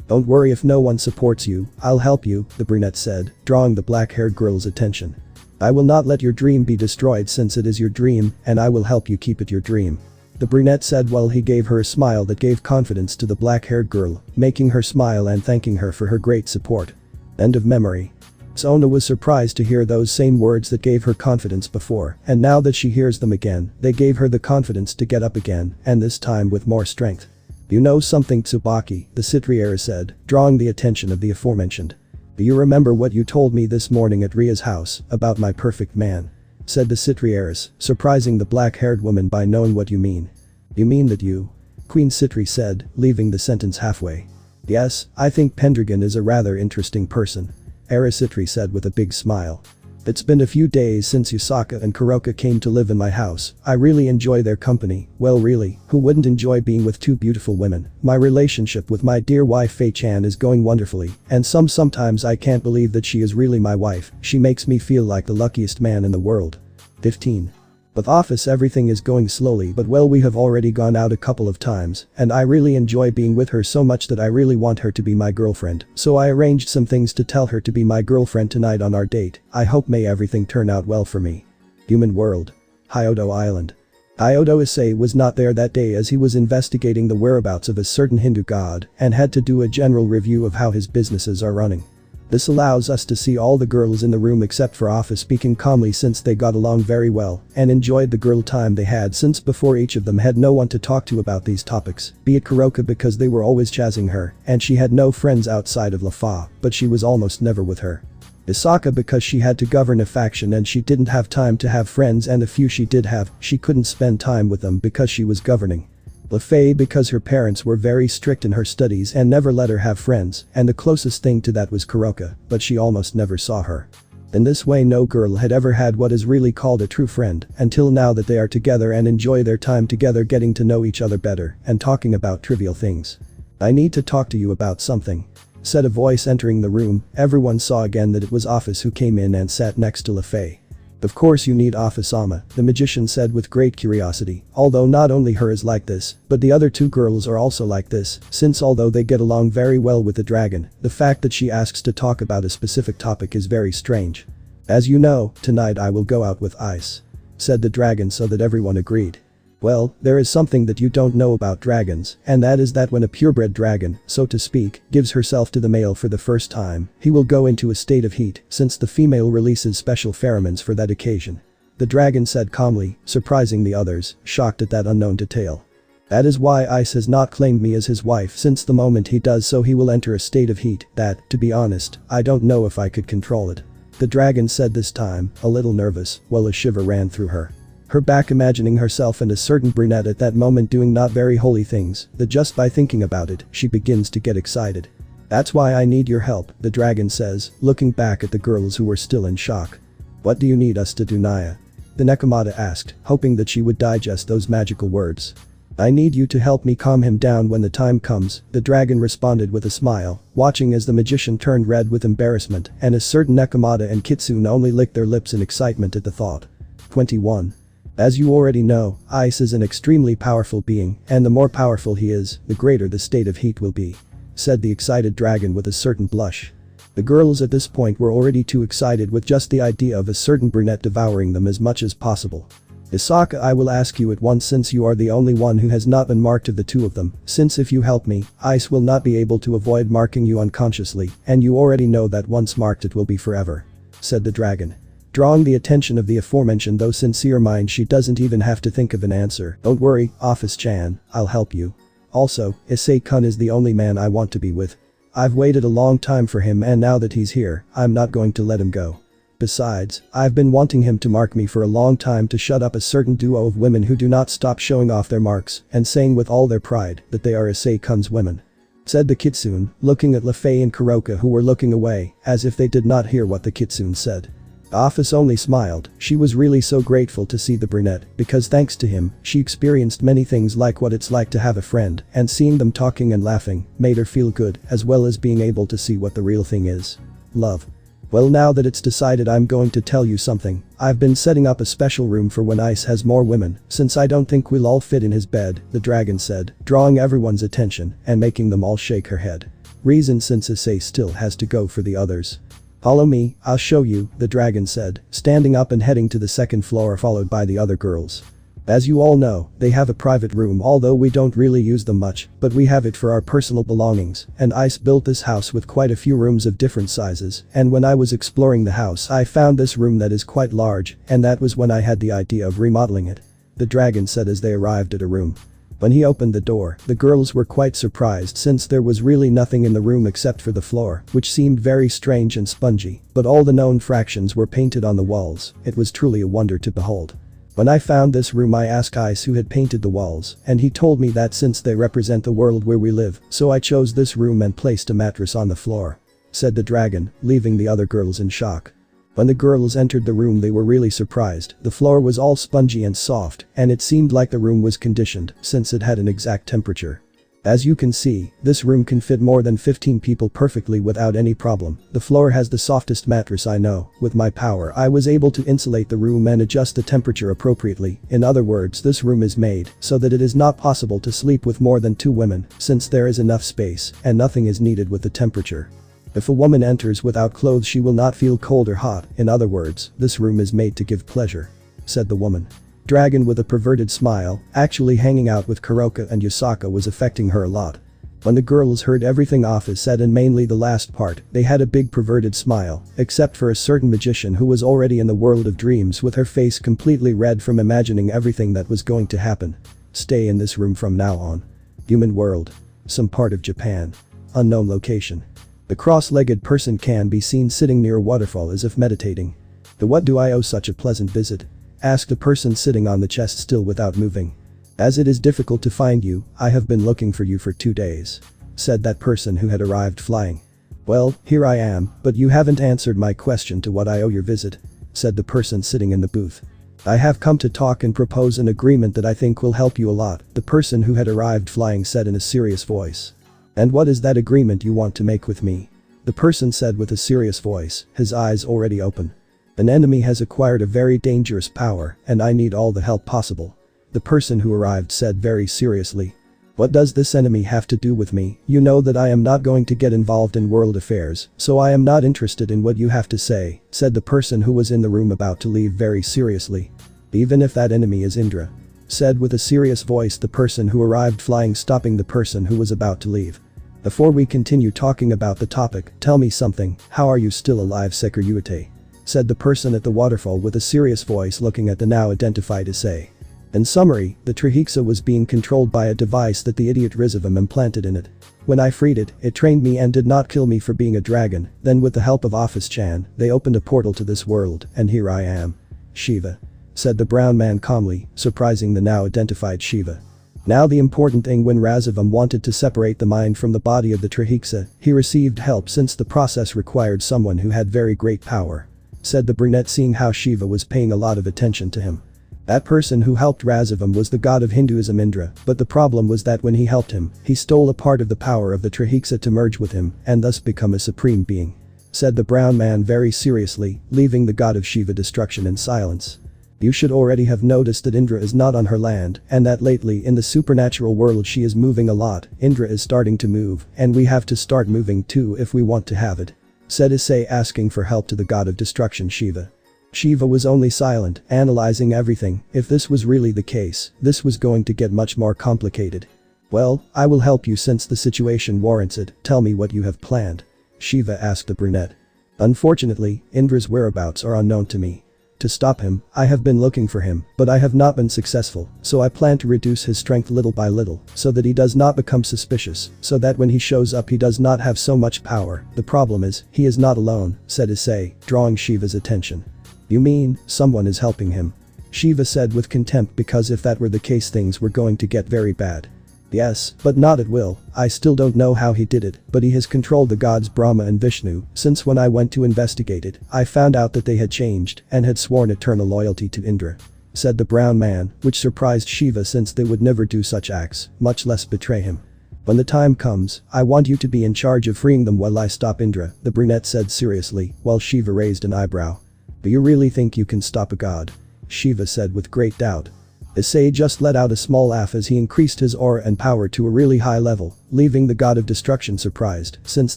Don't worry if no one supports you, I'll help you, the brunette said, drawing the black-haired girl's attention. I will not let your dream be destroyed since it is your dream, and I will help you keep it your dream. The brunette said while he gave her a smile that gave confidence to the black-haired girl, making her smile and thanking her for her great support. End of memory. Sona was surprised to hear those same words that gave her confidence before, and now that she hears them again, they gave her the confidence to get up again, and this time with more strength. You know something, Tsubaki, the Citriere said, drawing the attention of the aforementioned. Do you remember what you told me this morning at Ria's house about my perfect man? Said the Citrieres, surprising the black-haired woman by knowing what you mean. You mean that you? Queen Citri said, leaving the sentence halfway. Yes, I think Pendragon is a rather interesting person. Era Citri said with a big smile. It's been a few days since Yusaka and Kuroka came to live in my house. I really enjoy their company. Well really, who wouldn't enjoy being with two beautiful women? My relationship with my dear wife Fei-chan is going wonderfully, and sometimes I can't believe that she is really my wife. She makes me feel like the luckiest man in the world. 15. With office everything is going slowly, but well, we have already gone out a couple of times and I really enjoy being with her so much that I really want her to be my girlfriend, so I arranged some things to tell her to be my girlfriend tonight on our date. I hope may everything turn out well for me. Human world. Hyodo Island. Issei was not there that day as he was investigating the whereabouts of a certain Hindu god and had to do a general review of how his businesses are running. This allows us to see all the girls in the room except for Office speaking calmly since they got along very well and enjoyed the girl time they had, since before each of them had no one to talk to about these topics, be it Kuroka because they were always chazzing her and she had no friends outside of Lafa, but she was almost never with her. Isaka because she had to govern a faction and she didn't have time to have friends, and the few she did have, she couldn't spend time with them because she was governing. Lafay because her parents were very strict in her studies and never let her have friends, and the closest thing to that was Kuroka, but she almost never saw her. In this way no girl had ever had what is really called a true friend until now that they are together and enjoy their time together, getting to know each other better and talking about trivial things. "I need to talk to you about something," said a voice entering the room. Everyone saw again that it was Office who came in and sat next to Lafay. "Of course you need Office-sama," the magician said with great curiosity, although not only her is like this, but the other two girls are also like this, since although they get along very well with the dragon, the fact that she asks to talk about a specific topic is very strange. "As you know, tonight I will go out with Ice," said the dragon, so that everyone agreed. "Well, there is something that you don't know about dragons, and that is that when a purebred dragon, so to speak, gives herself to the male for the first time, he will go into a state of heat since the female releases special pheromones for that occasion," the dragon said calmly, surprising the others, shocked at that unknown detail. "That is why Ice has not claimed me as his wife, since the moment he does so he will enter a state of heat that, to be honest, I don't know if I could control it," the dragon said this time, a little nervous, while a shiver ran through her. Her back, imagining herself and a certain brunette at that moment doing not very holy things, that just by thinking about it, she begins to get excited. "That's why I need your help," the dragon says, looking back at the girls who were still in shock. "What do you need us to do, Naya?" the Nekomata asked, hoping that she would digest those magical words. "I need you to help me calm him down when the time comes," the dragon responded with a smile, watching as the magician turned red with embarrassment and a certain Nekomata and Kitsune only licked their lips in excitement at the thought. 21. As you already know, Ice is an extremely powerful being, and the more powerful he is, the greater the state of heat will be," said the excited dragon with a certain blush. The girls at this point were already too excited with just the idea of a certain brunette devouring them as much as possible. "Isaka, I will ask you at once, since you are the only one who has not been marked of the two of them, since if you help me, Ice will not be able to avoid marking you unconsciously, and you already know that once marked it will be forever," said the dragon. Drawing the attention of the aforementioned though sincere mind, she doesn't even have to think of an answer. "Don't worry, Office-chan, I'll help you. Also, Issei-kun is the only man I want to be with. I've waited a long time for him, and now that he's here, I'm not going to let him go. Besides, I've been wanting him to mark me for a long time to shut up a certain duo of women who do not stop showing off their marks and saying with all their pride that they are Issei-kun's women," said the Kitsune, looking at Lafay and Kuroka, who were looking away as if they did not hear what the Kitsune said. Office only smiled. She was really so grateful to see the brunette because thanks to him, she experienced many things like what it's like to have a friend, and seeing them talking and laughing made her feel good, as well as being able to see what the real thing is. Love. "Well, now that it's decided, I'm going to tell you something. I've been setting up a special room for when Ice has more women, since I don't think we'll all fit in his bed," the dragon said, drawing everyone's attention and making them all shake her head. Reason, since Issei still has to go for the others. "Follow me, I'll show you," the dragon said, standing up and heading to the second floor followed by the other girls. "As you all know, they have a private room, although we don't really use them much, but we have it for our personal belongings, and Ice built this house with quite a few rooms of different sizes, and when I was exploring the house I found this room that is quite large, and that was when I had the idea of remodeling it," the dragon said as they arrived at a room. When he opened the door, the girls were quite surprised since there was really nothing in the room except for the floor, which seemed very strange and spongy, but all the known fractions were painted on the walls. It was truly a wonder to behold. "When I found this room I asked Ice who had painted the walls, and he told me that since they represent the world where we live, so I chose this room and placed a mattress on the floor," said the dragon, leaving the other girls in shock. When the girls entered the room they were really surprised. The floor was all spongy and soft, and it seemed like the room was conditioned since it had an exact temperature. As you can see, this room can fit more than 15 people perfectly without any problem. The floor has the softest mattress I know. With my power, I was able to insulate the room and adjust the temperature appropriately. In other words, this room is made so that it is not possible to sleep with more than 2 women, since there is enough space and nothing is needed with the temperature. If a woman enters without clothes, she will not feel cold or hot. In other words, this room is made to give pleasure," said the woman. Dragon with a perverted smile, actually hanging out with Kuroka and Yusaka was affecting her a lot. When the girls heard everything Office said and mainly the last part, they had a big perverted smile, except for a certain magician who was already in the world of dreams with her face completely red from imagining everything that was going to happen. Stay in this room from now on. Human world. Some part of Japan. Unknown location. The cross-legged person can be seen sitting near a waterfall as if meditating. "The what do I owe such a pleasant visit?" asked the person sitting on the chest still without moving. "As it is difficult to find you, I have been looking for you for 2 days," said that person who had arrived flying. "Well, here I am, but you haven't answered my question to what I owe your visit," said the person sitting in the booth. "I have come to talk and propose an agreement that I think will help you a lot," the person who had arrived flying said in a serious voice. "And what is that agreement you want to make with me?" the person said with a serious voice, his eyes already open. "An enemy has acquired a very dangerous power and I need all the help possible," the person who arrived said very seriously. "What does this enemy have to do with me? You know that I am not going to get involved in world affairs, so I am not interested in what you have to say," said the person who was in the room about to leave very seriously. "Even if that enemy is Indra," said with a serious voice the person who arrived flying, stopping the person who was about to leave. "Before we continue talking about the topic, tell me something, how are you still alive, Sekiruyute?" said the person at the waterfall with a serious voice looking at the now identified Issei. In summary, the Trihexa was being controlled by a device that the idiot Rizavum implanted in it. "When I freed it, it trained me and did not kill me for being a dragon, then with the help of Office-chan, they opened a portal to this world, and here I am." "Shiva," said the brown man calmly, surprising the now identified Shiva. Now the important thing, when Razavum wanted to separate the mind from the body of the Trihexa, he received help since the process required someone who had very great power, said the brunette, seeing how Shiva was paying a lot of attention to him. That person who helped Razavum was the god of Hinduism Indra, but the problem was that when he helped him, he stole a part of the power of the Trihexa to merge with him and thus become a supreme being, said the brown man very seriously, leaving the god of Shiva destruction in silence. You should already have noticed that Indra is not on her land and that lately in the supernatural world she is moving a lot. Indra is starting to move and we have to start moving too if we want to have it, said Issei, asking for help to the god of destruction Shiva. Shiva was only silent, analyzing everything. If this was really the case, this was going to get much more complicated. "Well, I will help you since the situation warrants it. Tell me what you have planned," Shiva asked the brunette. "Unfortunately, Indra's whereabouts are unknown to me. To stop him, I have been looking for him, but I have not been successful, so I plan to reduce his strength little by little, so that he does not become suspicious, so that when he shows up he does not have so much power. The problem is, he is not alone," said Issei, drawing Shiva's attention. "You mean, someone is helping him?" Shiva said with contempt, because if that were the case things were going to get very bad. "Yes, but not at will. I still don't know how he did it, but he has controlled the gods Brahma and Vishnu. Since when I went to investigate it, I found out that they had changed and had sworn eternal loyalty to Indra," said the brown man, which surprised Shiva since they would never do such acts, much less betray him. "When the time comes, I want you to be in charge of freeing them while I stop Indra," the brunette said seriously, while Shiva raised an eyebrow. "Do you really think you can stop a god?" Shiva said with great doubt. Issei just let out a small laugh as he increased his aura and power to a really high level, leaving the god of destruction surprised, since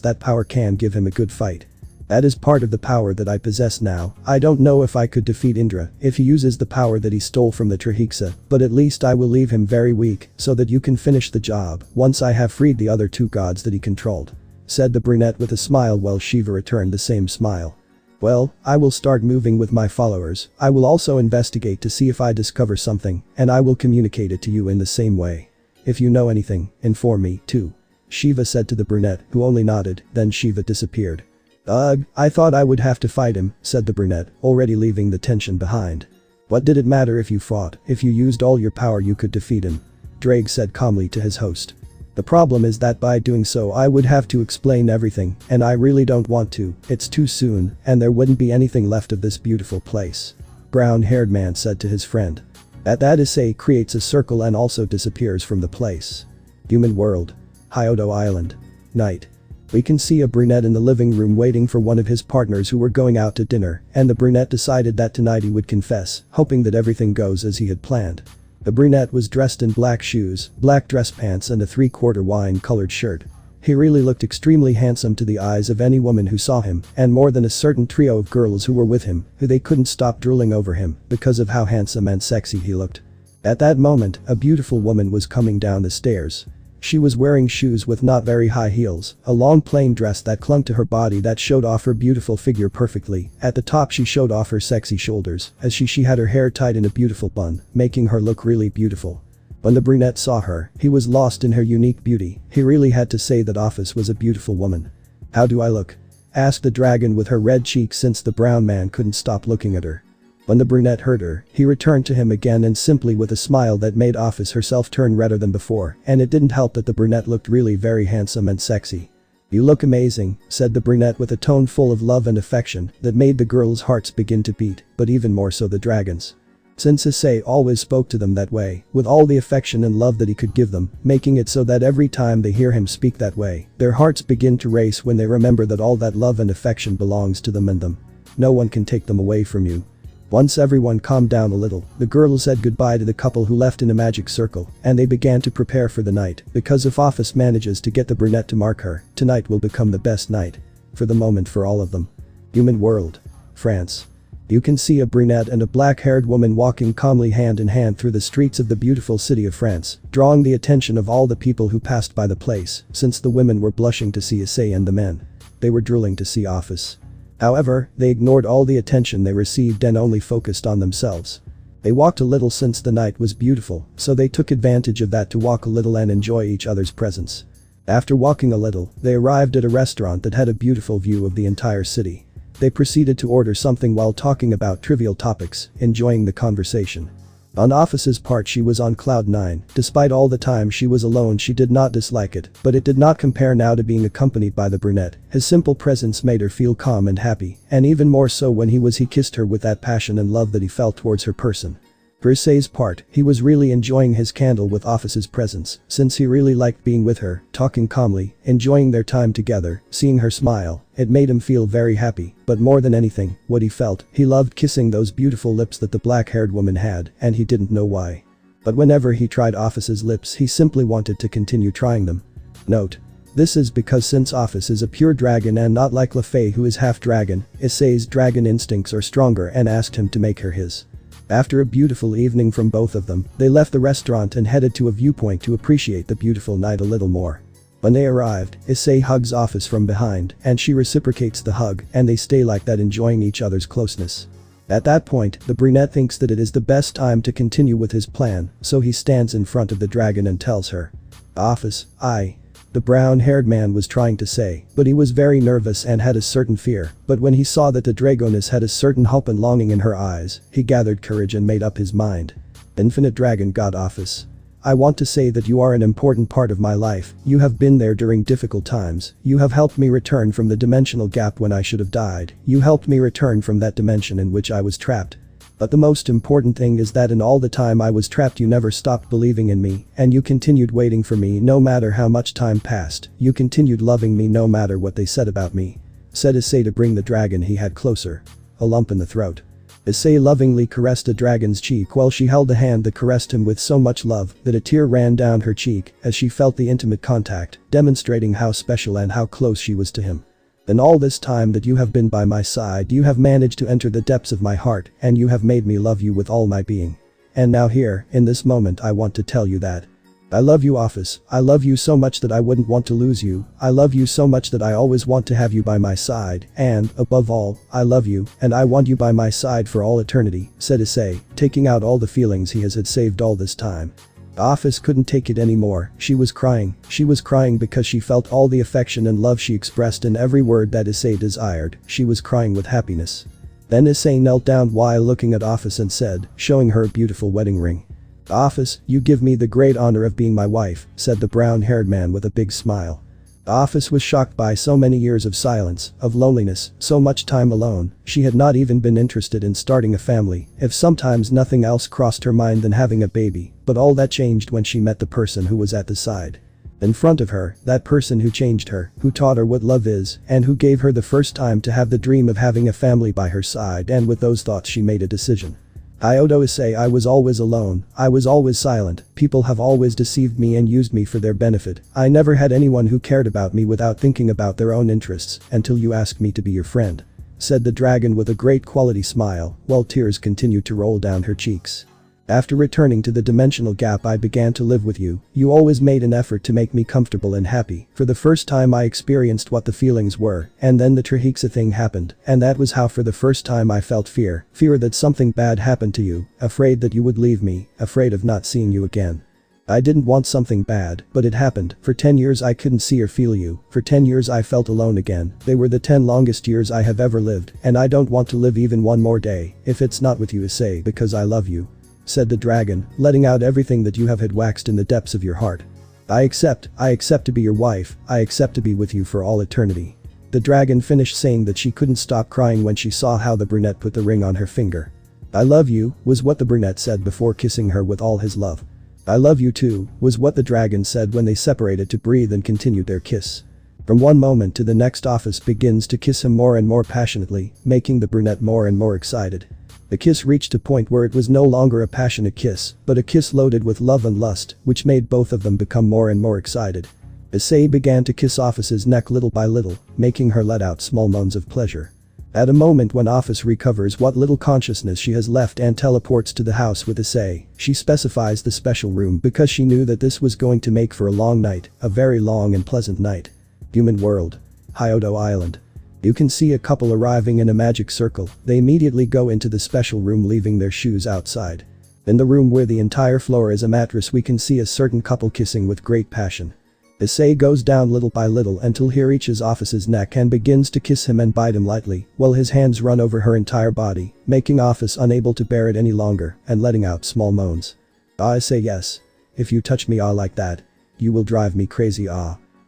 that power can give him a good fight. "That is part of the power that I possess now. I don't know if I could defeat Indra if he uses the power that he stole from the Trihexa, but at least I will leave him very weak so that you can finish the job once I have freed the other 2 gods that he controlled," said the brunette with a smile, while Shiva returned the same smile. "Well, I will start moving with my followers. I will also investigate to see if I discover something, and I will communicate it to you in the same way. If you know anything, inform me too," Shiva said to the brunette, who only nodded. Then Shiva disappeared. "Ugh, I thought I would have to fight him," said the brunette, already leaving the tension behind. "What did it matter if you fought? If you used all your power you could defeat him," Drake said calmly to his host. "The problem is that by doing so I would have to explain everything, and I really don't want to. It's too soon, and there wouldn't be anything left of this beautiful place," brown-haired man said to his friend. At that, Issei creates a circle and also disappears from the place. Human world. Hyodo Island. Night. We can see a brunette in the living room waiting for one of his partners who were going out to dinner, and the brunette decided that tonight he would confess, hoping that everything goes as he had planned. The brunette was dressed in black shoes, black dress pants and a 3/4 wine-colored shirt. He really looked extremely handsome to the eyes of any woman who saw him, and more than a certain trio of girls who were with him, who they couldn't stop drooling over him because of how handsome and sexy he looked. At that moment, a beautiful woman was coming down the stairs. She was wearing shoes with not very high heels, a long plain dress that clung to her body that showed off her beautiful figure perfectly. At the top she showed off her sexy shoulders, as she had her hair tied in a beautiful bun, making her look really beautiful. When the brunette saw her, he was lost in her unique beauty. He really had to say that Office was a beautiful woman. "How do I look?" asked the dragon with her red cheeks since the brown man couldn't stop looking at her. When the brunette heard her, he returned to him again and simply with a smile that made Office herself turn redder than before, and it didn't help that the brunette looked really very handsome and sexy. "You look amazing," said the brunette with a tone full of love and affection that made the girls' hearts begin to beat, but even more so the dragons. Since Issei always spoke to them that way, with all the affection and love that he could give them, making it so that every time they hear him speak that way, their hearts begin to race when they remember that all that love and affection belongs to them and them. No one can take them away from you. Once everyone calmed down a little, the girls said goodbye to the couple who left in a magic circle, and they began to prepare for the night, because if Office manages to get the brunette to mark her, tonight will become the best night. For the moment for all of them. Human world. France. You can see a brunette and a black-haired woman walking calmly hand in hand through the streets of the beautiful city of France, drawing the attention of all the people who passed by the place, since the women were blushing to see Issei and the men. They were drooling to see Office. However, they ignored all the attention they received and only focused on themselves. They walked a little since the night was beautiful, so they took advantage of that to walk a little and enjoy each other's presence. After walking a little, they arrived at a restaurant that had a beautiful view of the entire city. They proceeded to order something while talking about trivial topics, enjoying the conversation. On Office's part she was on cloud 9, despite all the time she was alone she did not dislike it, but it did not compare now to being accompanied by the brunette. His simple presence made her feel calm and happy, and even more so when he kissed her with that passion and love that he felt towards her person. For Issei's part, he was really enjoying his candle with Office's presence, since he really liked being with her, talking calmly, enjoying their time together, seeing her smile. It made him feel very happy, but more than anything, what he felt, he loved kissing those beautiful lips that the black-haired woman had, and he didn't know why. But whenever he tried Office's lips he simply wanted to continue trying them. Note. This is because since Office is a pure dragon and not like Lefay who is half dragon, Issei's dragon instincts are stronger and asked him to make her his. After a beautiful evening from both of them, they left the restaurant and headed to a viewpoint to appreciate the beautiful night a little more. When they arrived, Issei hugs Office from behind, and she reciprocates the hug, and they stay like that enjoying each other's closeness. At that point, the brunette thinks that it is the best time to continue with his plan, so he stands in front of the dragon and tells her. "Office, the brown-haired man was trying to say, but he was very nervous and had a certain fear, but when he saw that the dragoness had a certain hope and longing in her eyes, he gathered courage and made up his mind. Infinite Dragon God Office. I want to say that you are an important part of my life. You have been there during difficult times. You have helped me return from the dimensional gap when I should have died. You helped me return from that dimension in which I was trapped. But the most important thing is that in all the time I was trapped you never stopped believing in me, and you continued waiting for me no matter how much time passed. You continued loving me no matter what they said about me," said Issei to bring the dragon he had closer. A lump in the throat. Issei lovingly caressed the dragon's cheek while she held the hand that caressed him with so much love that a tear ran down her cheek as she felt the intimate contact, demonstrating how special and how close she was to him. "In all this time that you have been by my side you have managed to enter the depths of my heart and you have made me love you with all my being. And now here, in this moment I want to tell you that. I love you Office, I love you so much that I wouldn't want to lose you, I love you so much that I always want to have you by my side, and, above all, I love you, and I want you by my side for all eternity," said Issei, taking out all the feelings he had saved all this time. Office couldn't take it anymore. She was crying because she felt all the affection and love she expressed in every word that Issei desired. She was crying with happiness. Then Issei knelt down while looking at Office and said, showing her a beautiful wedding ring. "Office, you give me the great honor of being my wife," said the brown-haired man with a big smile. Office was shocked by so many years of silence, of loneliness, so much time alone. She had not even been interested in starting a family, if sometimes nothing else crossed her mind than having a baby, but all that changed when she met the person who was at the side. In front of her, that person who changed her, who taught her what love is, and who gave her the first time to have the dream of having a family by her side, and with those thoughts she made a decision. Issei, I was always alone, I was always silent, people have always deceived me and used me for their benefit, I never had anyone who cared about me without thinking about their own interests, until you asked me to be your friend," said the dragon with a great quality smile, while tears continued to roll down her cheeks. "After returning to the dimensional gap I began to live with you, you always made an effort to make me comfortable and happy, for the first time I experienced what the feelings were, and then the Trihexa thing happened, and that was how for the first time I felt fear that something bad happened to you, afraid that you would leave me, afraid of not seeing you again. I didn't want something bad, but it happened, for 10 years I couldn't see or feel you, for 10 years I felt alone again, they were the 10 longest years I have ever lived, and I don't want to live even one more day, if it's not with you Issei, because I love you," said the dragon, letting out everything that you have had waxed in the depths of your heart. I accept to be your wife, I accept to be with you for all eternity." The dragon finished saying that she couldn't stop crying when she saw how the brunette put the ring on her finger. "I love you," was what the brunette said before kissing her with all his love. "I love you too," was what the dragon said when they separated to breathe and continued their kiss. From one moment to the next, Office begins to kiss him more and more passionately, making the brunette more and more excited. The kiss reached a point where it was no longer a passionate kiss, but a kiss loaded with love and lust, which made both of them become more and more excited. Issei began to kiss Office's neck little by little, making her let out small moans of pleasure. At a moment when Office recovers what little consciousness she has left and teleports to the house with Issei, she specifies the special room because she knew that this was going to make for a long night, a very long and pleasant night. Human world. Hyodo Island. You can see a couple arriving in a magic circle, they immediately go into the special room leaving their shoes outside. In the room where the entire floor is a mattress we can see a certain couple kissing with great passion. Issei goes down little by little until he reaches Office's neck and begins to kiss him and bite him lightly, while his hands run over her entire body, making Office unable to bear it any longer and letting out small moans. "Ah, Issei, yes. If you touch me like that, you will drive me crazy,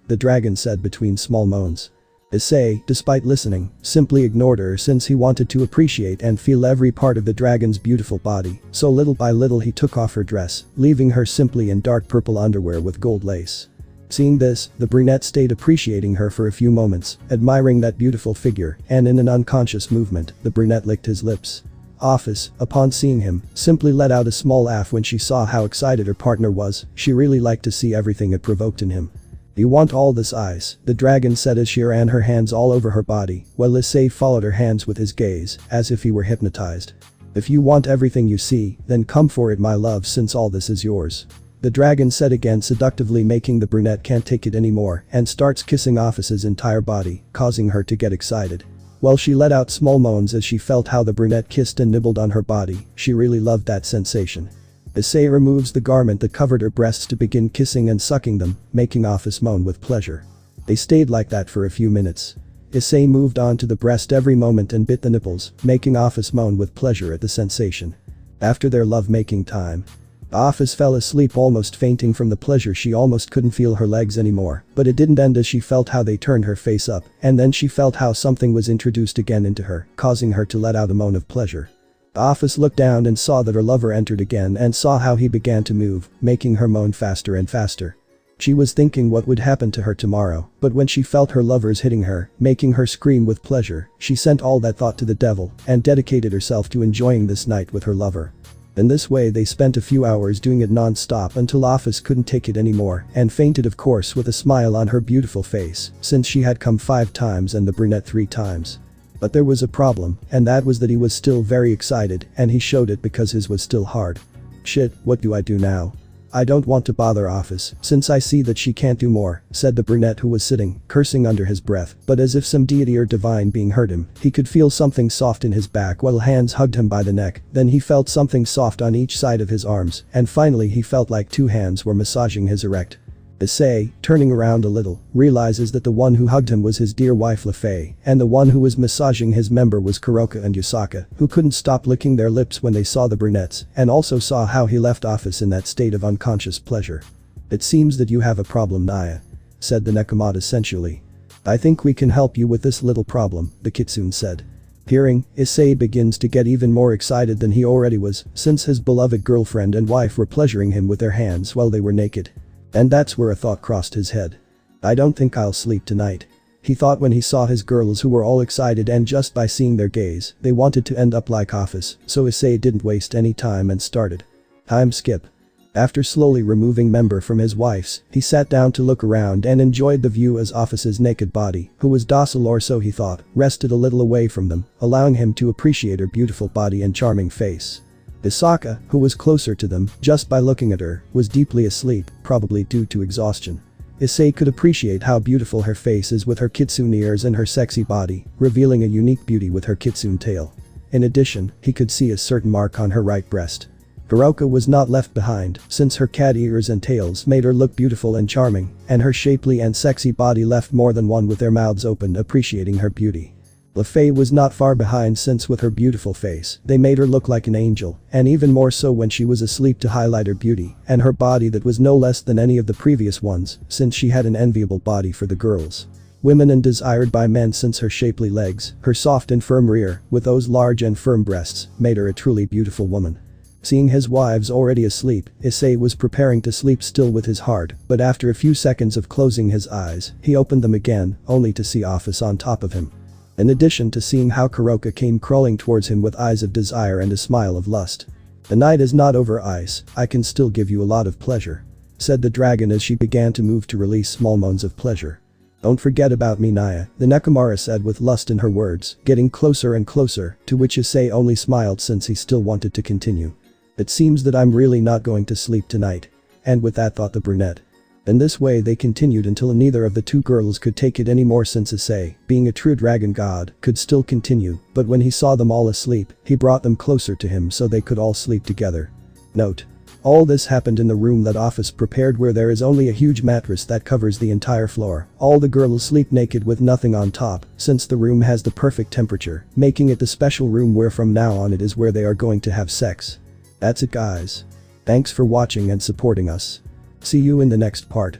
the dragon said between small moans. Issei, despite listening, simply ignored her since he wanted to appreciate and feel every part of the dragon's beautiful body, so little by little he took off her dress, leaving her simply in dark purple underwear with gold lace. Seeing this, the brunette stayed appreciating her for a few moments, admiring that beautiful figure, and in an unconscious movement, the brunette licked his lips. Office, upon seeing him, simply let out a small laugh when she saw how excited her partner was, she really liked to see everything it provoked in him. "You want all this eyes," the dragon said as she ran her hands all over her body, while Issei followed her hands with his gaze, as if he were hypnotized. "If you want everything you see, then come for it my love since all this is yours," the dragon said again seductively, making the brunette can't take it anymore and starts kissing Office's entire body, causing her to get excited. While she let out small moans as she felt how the brunette kissed and nibbled on her body, she really loved that sensation. Issei removes the garment that covered her breasts to begin kissing and sucking them, making Office moan with pleasure. They stayed like that for a few minutes. Issei moved on to the breast every moment and bit the nipples, making Office moan with pleasure at the sensation. After their love-making time, Office fell asleep almost fainting from the pleasure. She almost couldn't feel her legs anymore, but it didn't end as she felt how they turned her face up, and then she felt how something was introduced again into her, causing her to let out a moan of pleasure. Office looked down and saw that her lover entered again and saw how he began to move, making her moan faster and faster. She was thinking what would happen to her tomorrow, but when she felt her lovers hitting her, making her scream with pleasure, she sent all that thought to the devil and dedicated herself to enjoying this night with her lover. In this way they spent a few hours doing it non-stop until Office couldn't take it anymore and fainted, of course, with a smile on her beautiful face, since she had come 5 times and the brunette 3 times. But there was a problem, and that was that he was still very excited, and he showed it because his was still hard. "Shit, what do I do now? I don't want to bother Office, since I see that she can't do more," said the brunette, who was sitting, cursing under his breath, but as if some deity or divine being heard him, he could feel something soft in his back while hands hugged him by the neck, then he felt something soft on each side of his arms, and finally he felt like 2 hands were massaging his erect. Issei, turning around a little, realizes that the one who hugged him was his dear wife Lefei, and the one who was massaging his member was Kuroka and Yusaka, who couldn't stop licking their lips when they saw the brunettes, and also saw how he left Office in that state of unconscious pleasure. "It seems that you have a problem, Naya," said the Nekomata sensually. "I think we can help you with this little problem," the kitsune said. Hearing, Issei begins to get even more excited than he already was, since his beloved girlfriend and wife were pleasuring him with their hands while they were naked. And that's where a thought crossed his head. I don't think I'll sleep tonight. He thought when he saw his girls who were all excited, and just by seeing their gaze, they wanted to end up like Office, so Issei didn't waste any time and started. Time skip. After slowly removing member from his wife's, he sat down to look around and enjoyed the view as Office's naked body, who was docile or so he thought, rested a little away from them, allowing him to appreciate her beautiful body and charming face. Isaka, who was closer to them, just by looking at her, was deeply asleep, probably due to exhaustion. Issei could appreciate how beautiful her face is with her kitsune ears and her sexy body, revealing a unique beauty with her kitsune tail. In addition, he could see a certain mark on her right breast. Hiroka was not left behind, since her cat ears and tails made her look beautiful and charming, and her shapely and sexy body left more than one with their mouths open appreciating her beauty. Lefei was not far behind, since with her beautiful face, they made her look like an angel, and even more so when she was asleep to highlight her beauty, and her body that was no less than any of the previous ones, since she had an enviable body for the girls. Women and desired by men, since her shapely legs, her soft and firm rear, with those large and firm breasts, made her a truly beautiful woman. Seeing his wives already asleep, Issei was preparing to sleep still with his heart, but after a few seconds of closing his eyes, he opened them again, only to see Office on top of him. In addition to seeing how Kuroka came crawling towards him with eyes of desire and a smile of lust. "The night is not over, Ice, I can still give you a lot of pleasure," said the dragon as she began to move to release small moans of pleasure. "Don't forget about me, Naya," the Nekomara said with lust in her words, getting closer and closer, to which Issei only smiled since he still wanted to continue. "It seems that I'm really not going to sleep tonight." And with that thought the brunette. In this way they continued until neither of the two girls could take it anymore, since Issei, being a true dragon god, could still continue, but when he saw them all asleep, he brought them closer to him so they could all sleep together. Note: all this happened in the room that Office prepared, where there is only a huge mattress that covers the entire floor. All the girls sleep naked with nothing on top, since the room has the perfect temperature, making it the special room where from now on it is where they are going to have sex. That's it, guys. Thanks for watching and supporting us. See you in the next part.